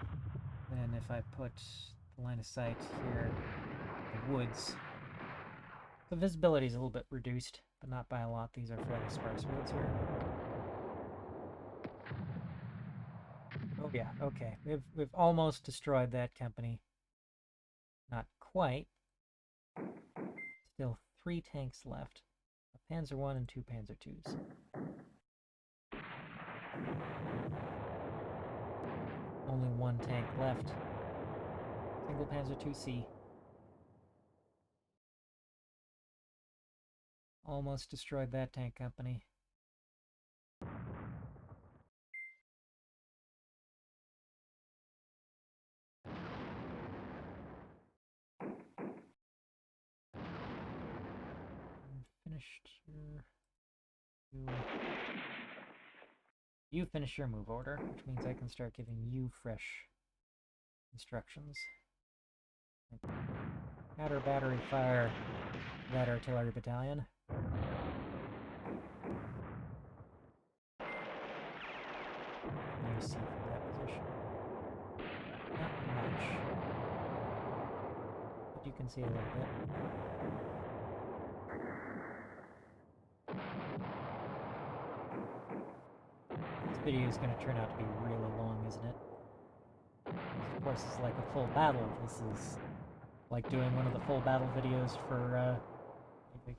than if I put the line of sight here in the woods. The visibility is a little bit reduced, but not by a lot. These are fairly sparse woods here. Oh yeah, okay. We've almost destroyed that company. Not quite. Still 3 tanks left. A Panzer 1 and 2 Panzer 2s. Only 1 tank left. Single Panzer 2C. Almost destroyed that tank company. Finished your... You finished your move order, which means I can start giving you fresh instructions. Counter battery fire that artillery battalion. You see from that position. Not much. But you can see a little bit. This video is going to turn out to be really long, isn't it? Of course, it's like a full battle. This is like doing one of the full battle videos for,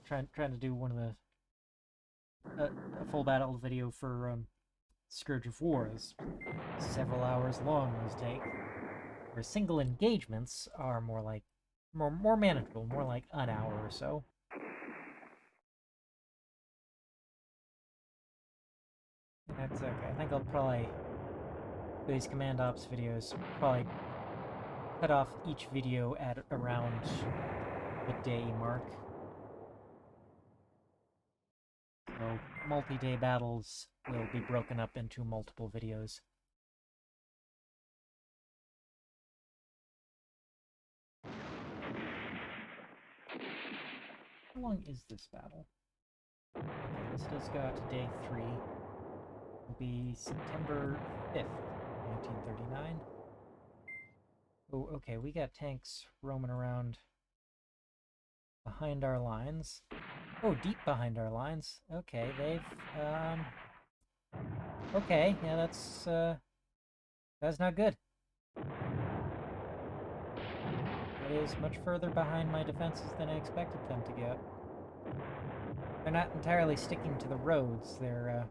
trying to do one of the, a full battle video for, Scourge of War is several hours long, those take. Where single engagements are more like, more manageable, more like an hour or so. That's okay. I think I'll probably, for these Command Ops videos, probably cut off each video at around the day mark. So, multi-day battles will be broken up into multiple videos. How long is this battle? Okay, this does go out to day 3. Will be September 5th, 1939. Oh, okay, we got tanks roaming around behind our lines. Oh, deep behind our lines. Okay, they've, okay, yeah, that's not good. It is much further behind my defenses than I expected them to get. They're not entirely sticking to the roads. They're,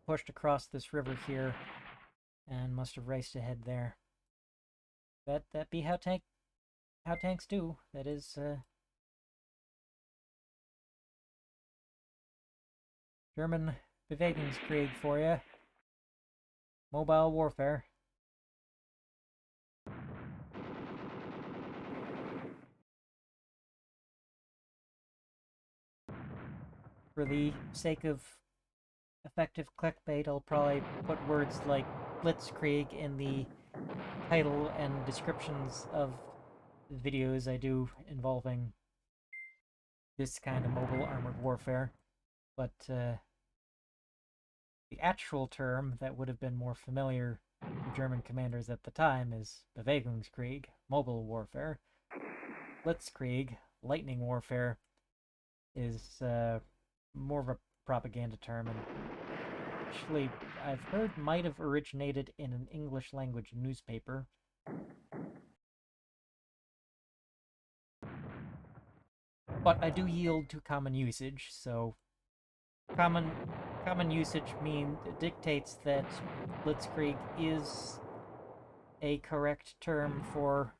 pushed across this river here and must have raced ahead there. That be how tanks do. That is, German Bewegungskrieg for you. Mobile warfare. For the sake of effective clickbait, I'll probably put words like blitzkrieg in the title and descriptions of videos I do involving this kind of mobile armored warfare. But the actual term that would have been more familiar to German commanders at the time is Bewegungskrieg, mobile warfare. Blitzkrieg, lightning warfare, is more of a propaganda term, and actually I've heard might have originated in an English language newspaper. But I do yield to common usage, so common usage dictates that blitzkrieg is a correct term for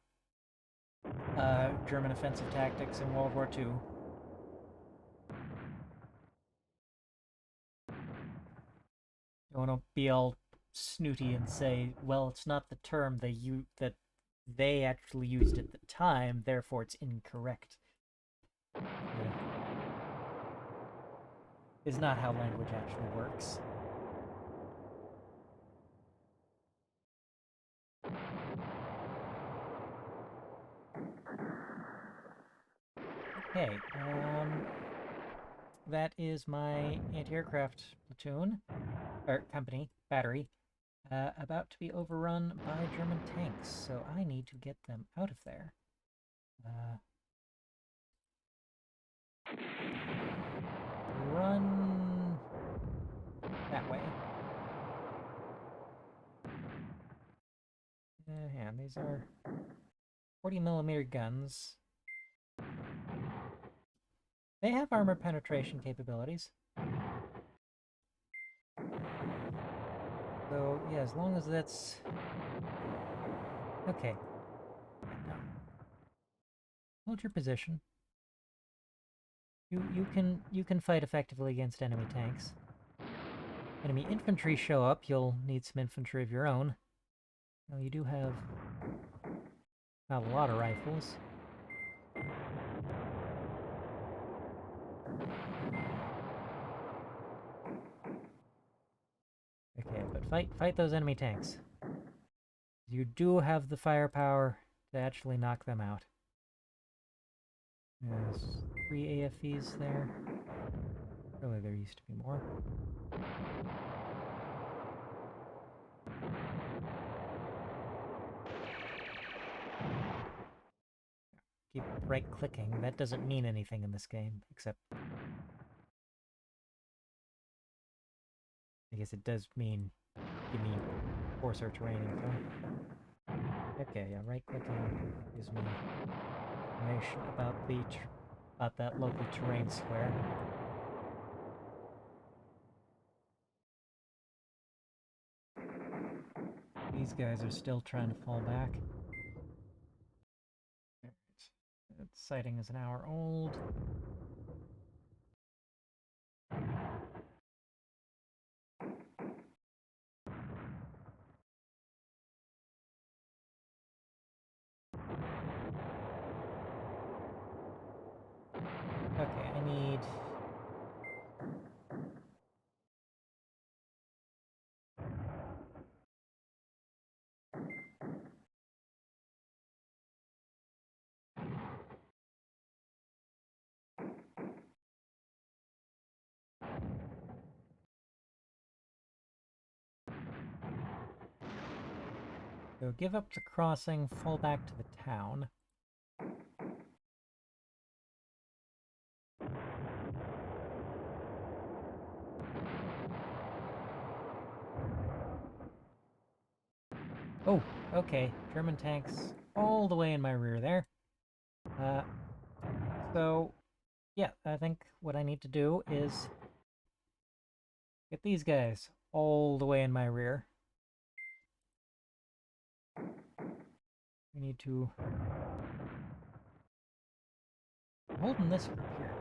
German offensive tactics in World War II. I want to be all snooty and say, well, it's not the term that they actually used at the time, therefore it's incorrect. Yeah. Is not how language actually works. Okay, that is my anti-aircraft platoon, or company, battery, about to be overrun by German tanks, so I need to get them out of there. Run that way. And these are 40mm guns. They have armor penetration capabilities. So, yeah, as long as that's... Okay. Hold your position. You can fight effectively against enemy tanks. Enemy infantry show up, you'll need some infantry of your own. Now you do have not a lot of rifles. Okay, but fight those enemy tanks. You do have the firepower to actually knock them out. There's 3 AFVs there. Really, there used to be more. Keep right-clicking. That doesn't mean anything in this game, except... I guess it does mean... give me force or terrain info. Okay, yeah, right-clicking gives me information about that local terrain square. These guys are still trying to fall back. That sighting is an hour old. Okay, I need... So give up the crossing, fall back to the town. Oh, okay. German tanks all the way in my rear there. So, yeah, I think what I need to do is get these guys all the way in my rear. We need to... I'm holding this group here.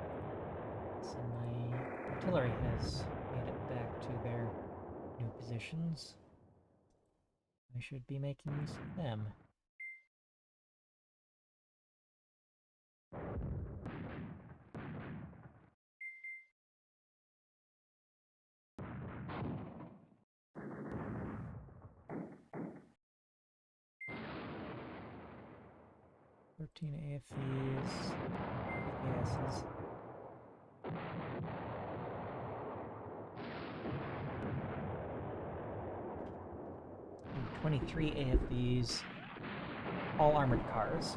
So my artillery has made it back to their new positions. I should be making use of them. "13 AFVs, PKSs. 23 AFVs, all armored cars.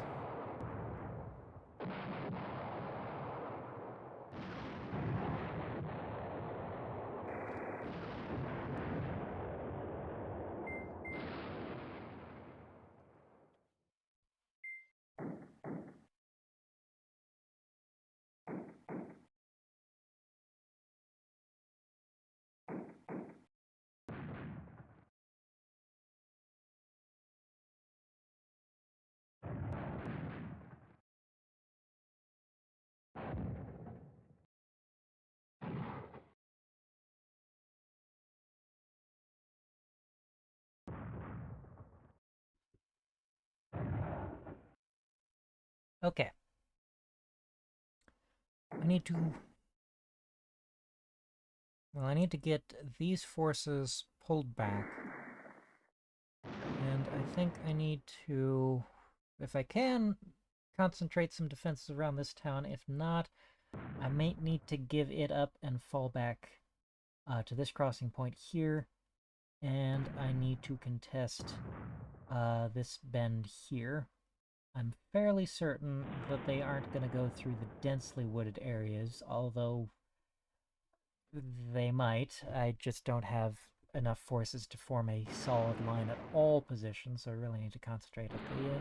Okay. I need to... Well, I need to get these forces pulled back. And I think I need to, if I can, concentrate some defenses around this town. If not, I may need to give it up and fall back to this crossing point here. And I need to contest this bend here. I'm fairly certain that they aren't going to go through the densely wooded areas, although they might. I just don't have enough forces to form a solid line at all positions, so I really need to concentrate at the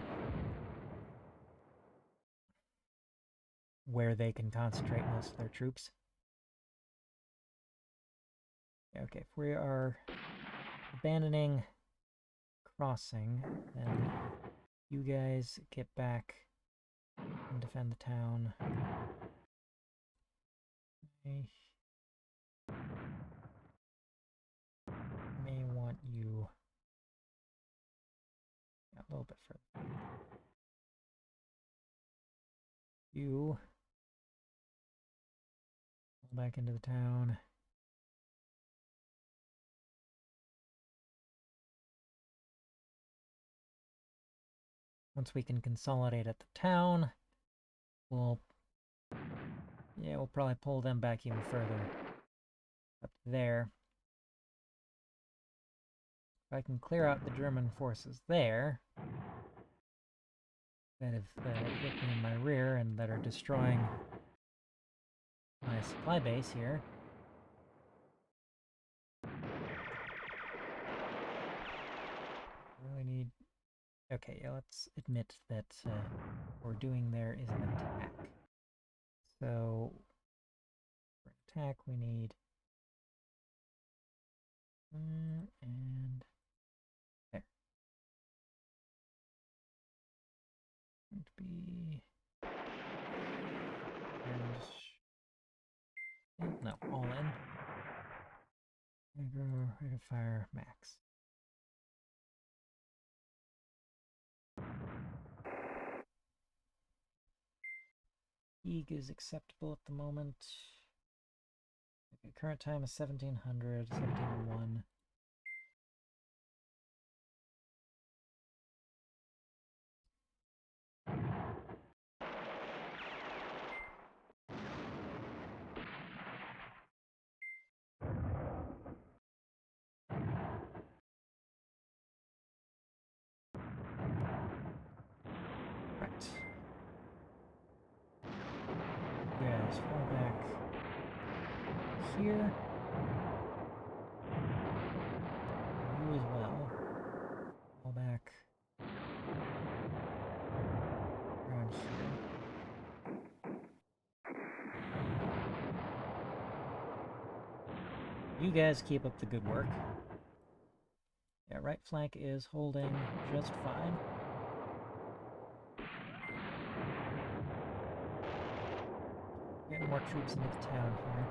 where they can concentrate most of their troops. Okay, if we are abandoning crossing, then you guys get back and defend the town. I may want you a little bit further. You go back into the town. Once we can consolidate at the town, we'll probably pull them back even further up there. If I can clear out the German forces there that have hit me in my rear and that are destroying my supply base here. Really need... Okay, yeah, let's admit that what we're doing there is an attack. So, for attack we need... and... there. Going to be... and... no, all in. Rate of fire max. Eag is acceptable at the moment. Okay, current time is 1700, 1701. Yes, fall back here. You as well. Fall back around here. You guys keep up the good work. Yeah, right flank is holding just fine. Getting more troops into the town here.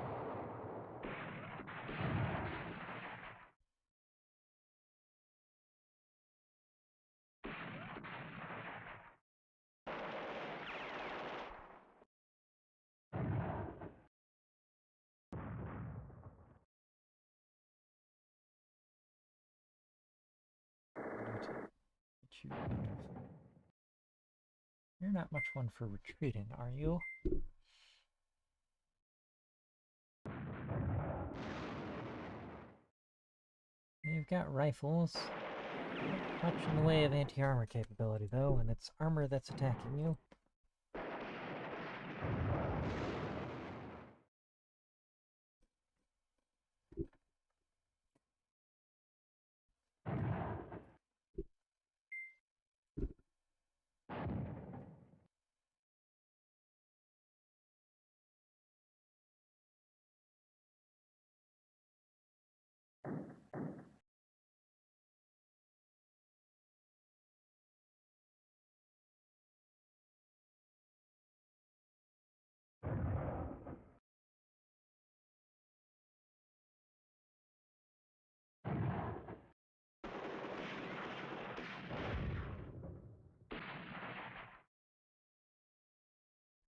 You're not much one for retreating, are you? You've got rifles. Not much in the way of anti-armor capability, though, and it's armor that's attacking you.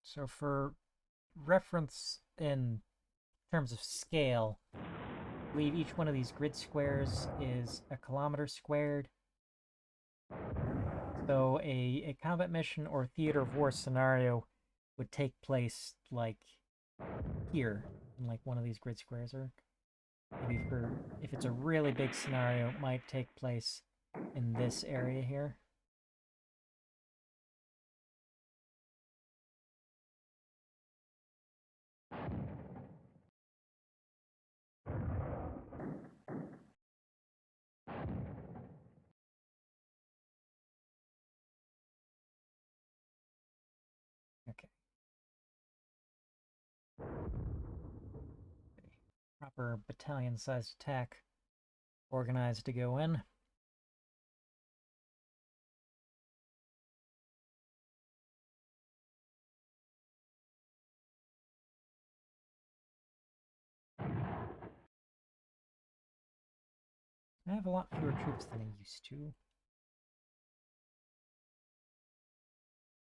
So for reference in terms of scale, I believe each one of these grid squares is a kilometer squared. So a combat mission or theater of war scenario would take place like here in like one of these grid squares, or maybe for if it's a really big scenario, it might take place in this area here. Okay. Proper battalion-sized attack organized to go in. I have a lot fewer troops than I used to.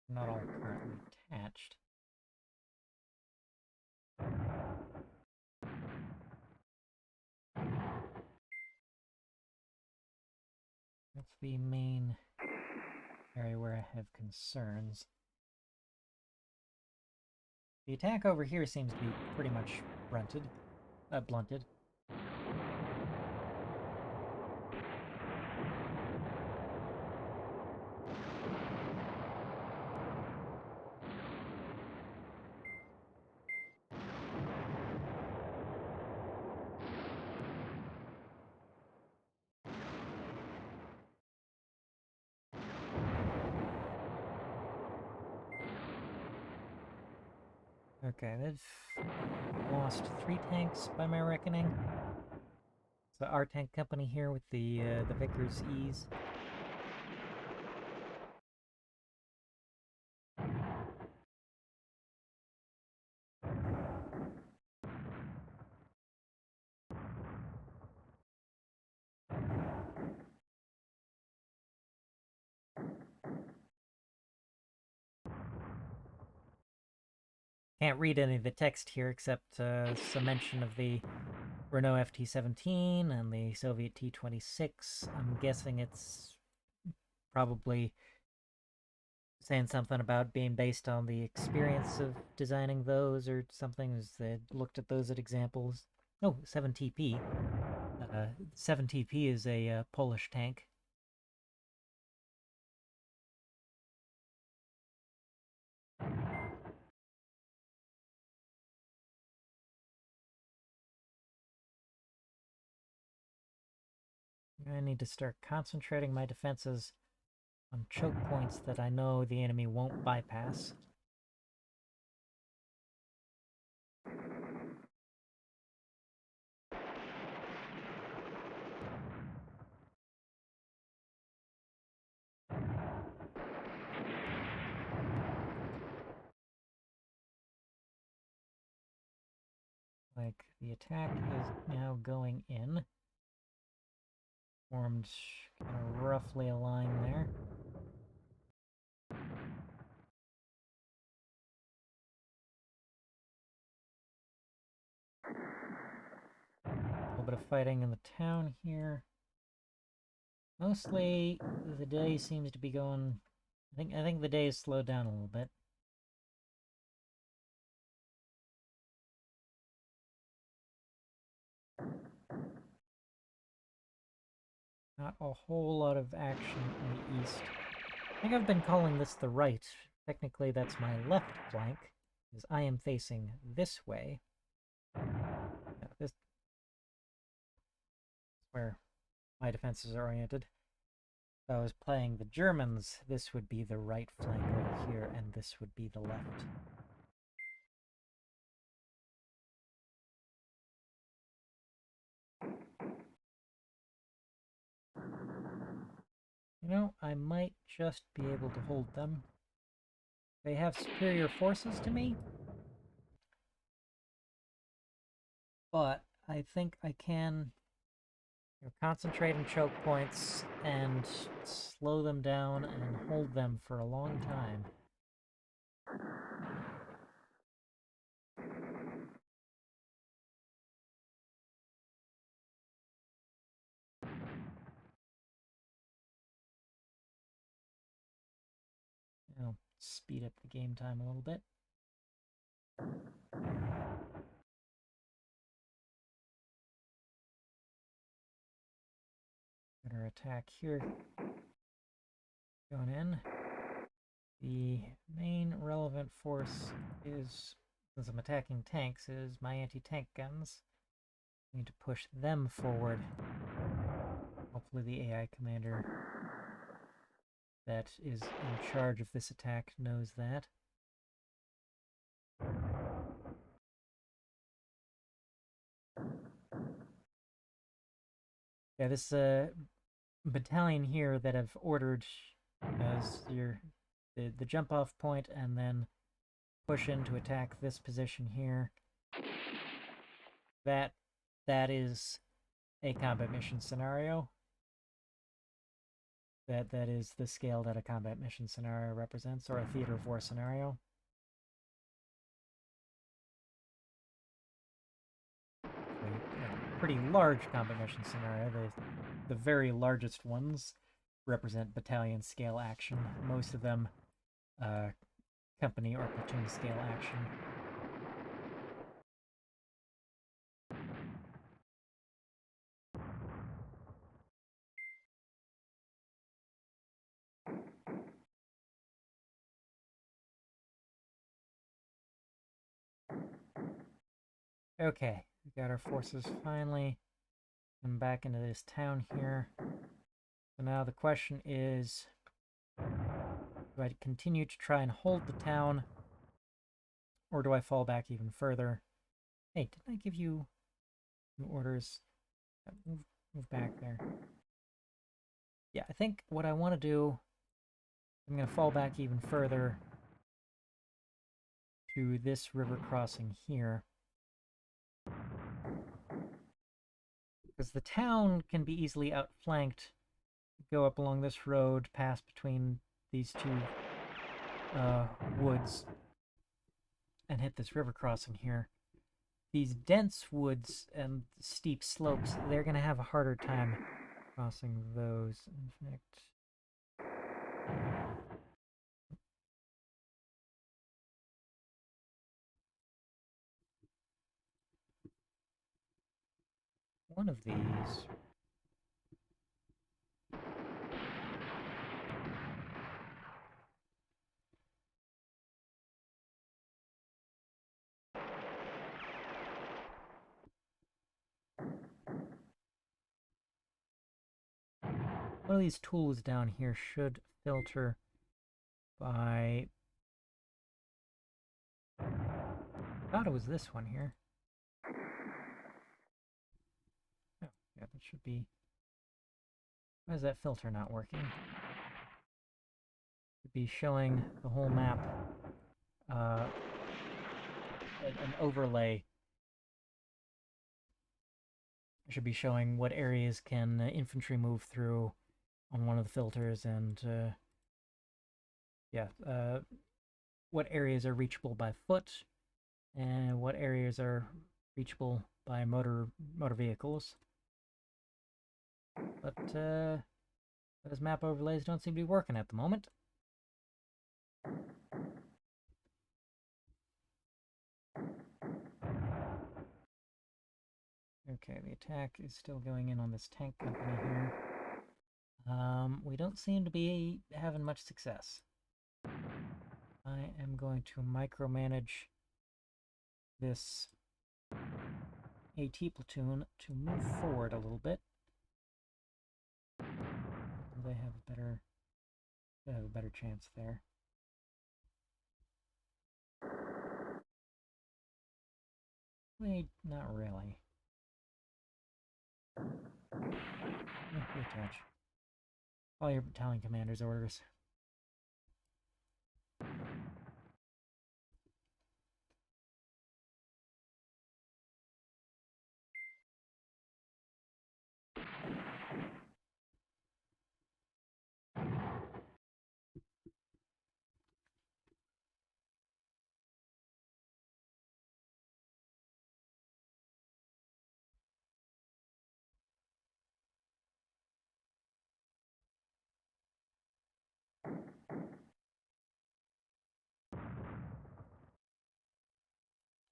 Not all currently attached. That's the main area where I have concerns. The attack over here seems to be pretty much blunted. Okay, they've lost 3 tanks by my reckoning. It's the our tank company here with the Vickers E's. Can't read any of the text here except some mention of the Renault FT-17 and the Soviet T-26. I'm guessing it's probably saying something about being based on the experience of designing those or something, as they looked at those as examples. Oh, 7TP. 7TP is a Polish tank. I need to start concentrating my defenses on choke points that I know the enemy won't bypass. Like, the attack is now going in. Formed kind of roughly a line there. A little bit of fighting in the town here. Mostly, the day seems to be going... I think the day has slowed down a little bit. Not a whole lot of action in the east. I think I've been calling this the right. Technically, that's my left flank, because I am facing this way. This is where my defenses are oriented. If I was playing the Germans, this would be the right flank over here, and this would be the left. You know, I might just be able to hold them. They have superior forces to me, but I think I can concentrate on choke points and slow them down and hold them for a long time. speed up the game time a little bit. Better attack here. Going in. The main relevant force is, since I'm attacking tanks, is my anti-tank guns. I need to push them forward. Hopefully the AI commander that is in charge of this attack knows that. Yeah, this battalion here that I've ordered as the jump off point and then push in to attack this position here. That is a combat mission scenario. That is the scale that a combat mission scenario represents, or a theater of war scenario. A pretty large combat mission scenario. The very largest ones represent battalion scale action. Most of them company or platoon scale action. Okay, we got our forces finally come back into this town here. So now the question is, do I continue to try and hold the town, or do I fall back even further? Hey, didn't I give you orders? Move back there. Yeah, I think what I want to do, I'm going to fall back even further to this river crossing here. Because the town can be easily outflanked. Go up along this road, pass between these two woods, and hit this river crossing here. These dense woods and steep slopes, they're going to have a harder time crossing those. In fact, one of these. One of these tools down here should filter by... I thought it was this one here. Oh, yeah, that should be... Why is that filter not working? Should be showing the whole map, an overlay. It should be showing what areas can infantry move through on one of the filters, and what areas are reachable by foot, and what areas are reachable by motor vehicles. But those map overlays don't seem to be working at the moment. Okay, the attack is still going in on this tank company here. We don't seem to be having much success. I am going to micromanage this AT platoon to move forward a little bit. They have a better chance there. Wait, not really. Attach. All your battalion commander's orders.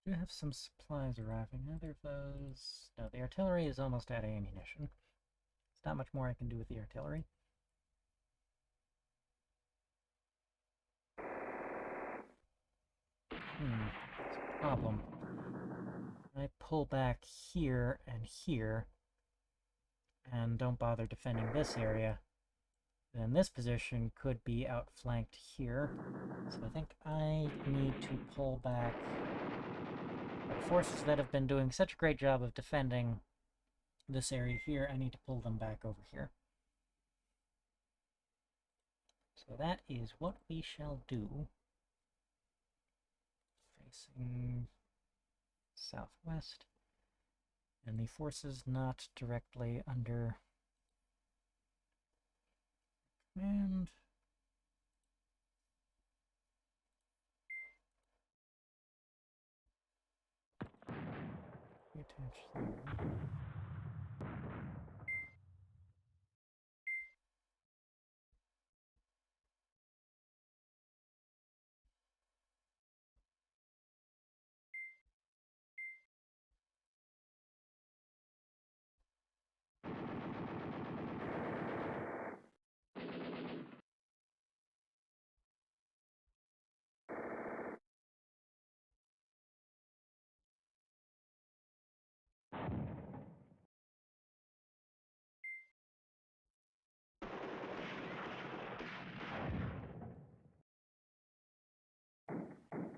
Do have some supplies arriving. Either of those... No, the artillery is almost out of ammunition. There's not much more I can do with the artillery. It's a problem. I pull back here and here, and don't bother defending this area, then this position could be outflanked here. So I think I need to pull back the forces that have been doing such a great job of defending this area here. I need to pull them back over here. So that is what we shall do. Facing southwest, and the forces not directly under command. Attach there.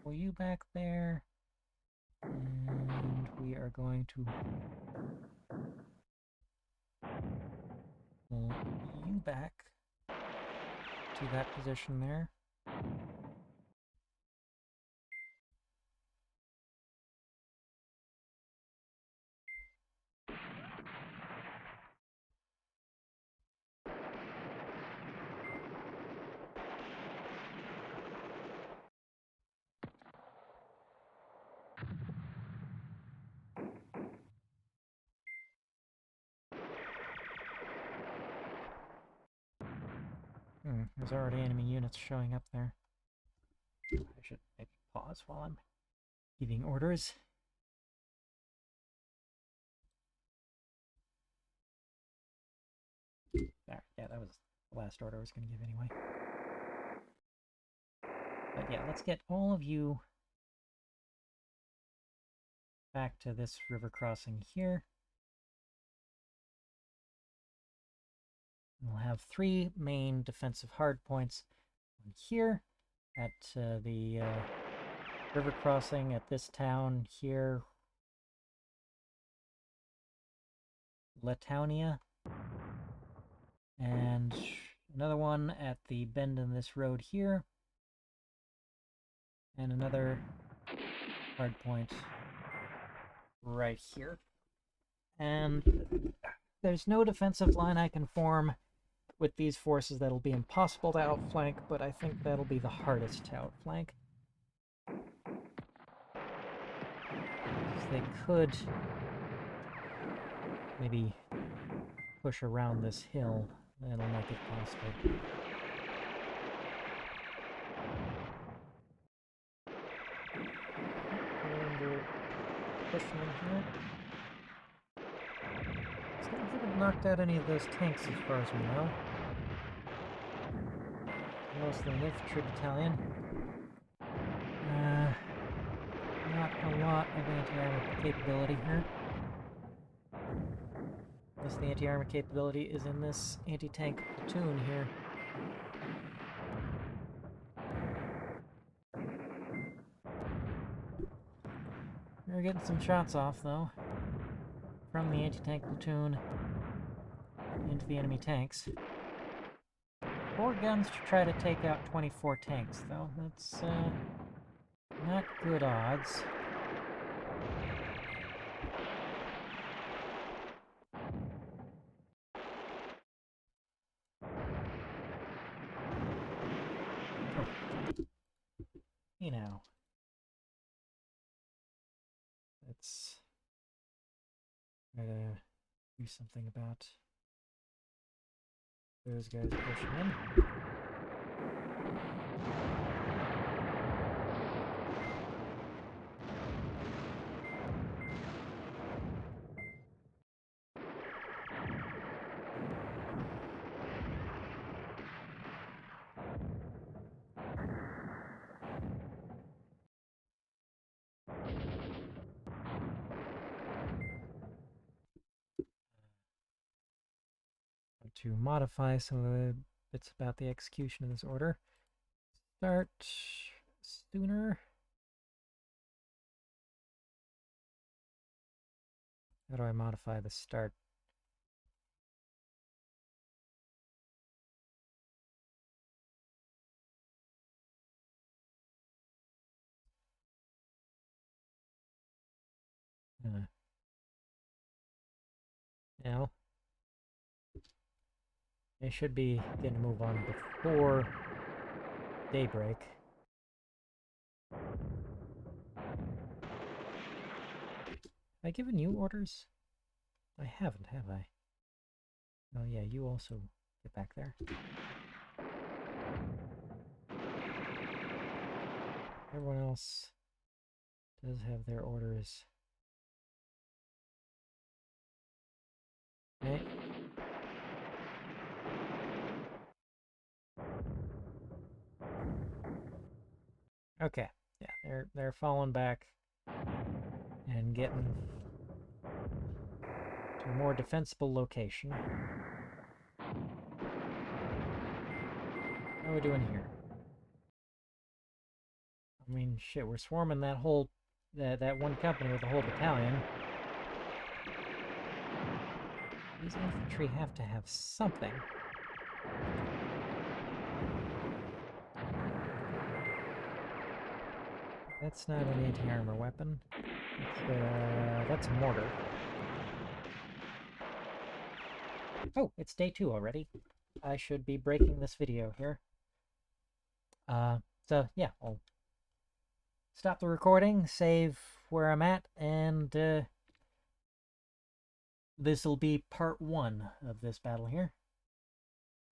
Pull you back there, and we are going to pull you back to that position there. There's already enemy units showing up there. I should maybe pause while I'm giving orders. There, yeah, that was the last order I was going to give anyway. But yeah, let's get all of you back to this river crossing here. We'll have 3 main defensive hardpoints. One here at the river crossing at this town here, Letownia, and another one at the bend in this road here, and another hardpoint right here. And there's no defensive line I can form with these forces that'll be impossible to outflank, but I think that'll be the hardest to outflank. They could maybe push around this hill. That'll make it possible. Pushing in here. Still haven't knocked out any of those tanks as far as we know. Mostly an infantry battalion. Not a lot of anti-armor capability here. Unless the anti-armor capability is in this anti-tank platoon here. We're getting some shots off, though, from the anti-tank platoon into the enemy tanks. 4 guns to try to take out 24 tanks, though. That's, not good odds. You know. Let's try to do something about those guys pushing in. to modify some of the bits about the execution of this order. Start sooner. How do I modify the start? Now, they should be getting to move on before daybreak. Have I given you orders? I haven't, have I? Oh yeah, you also get back there. Everyone else does have their orders. Okay. Okay. Yeah, they're falling back and getting to a more defensible location. How are we doing here? I mean, shit, we're swarming that whole that one company with the whole battalion. These infantry have to have something. That's not an anti-armor weapon. That's a mortar. Oh, it's day 2 already. I should be breaking this video here. So yeah, I'll stop the recording, save where I'm at, and this will be part 1 of this battle here.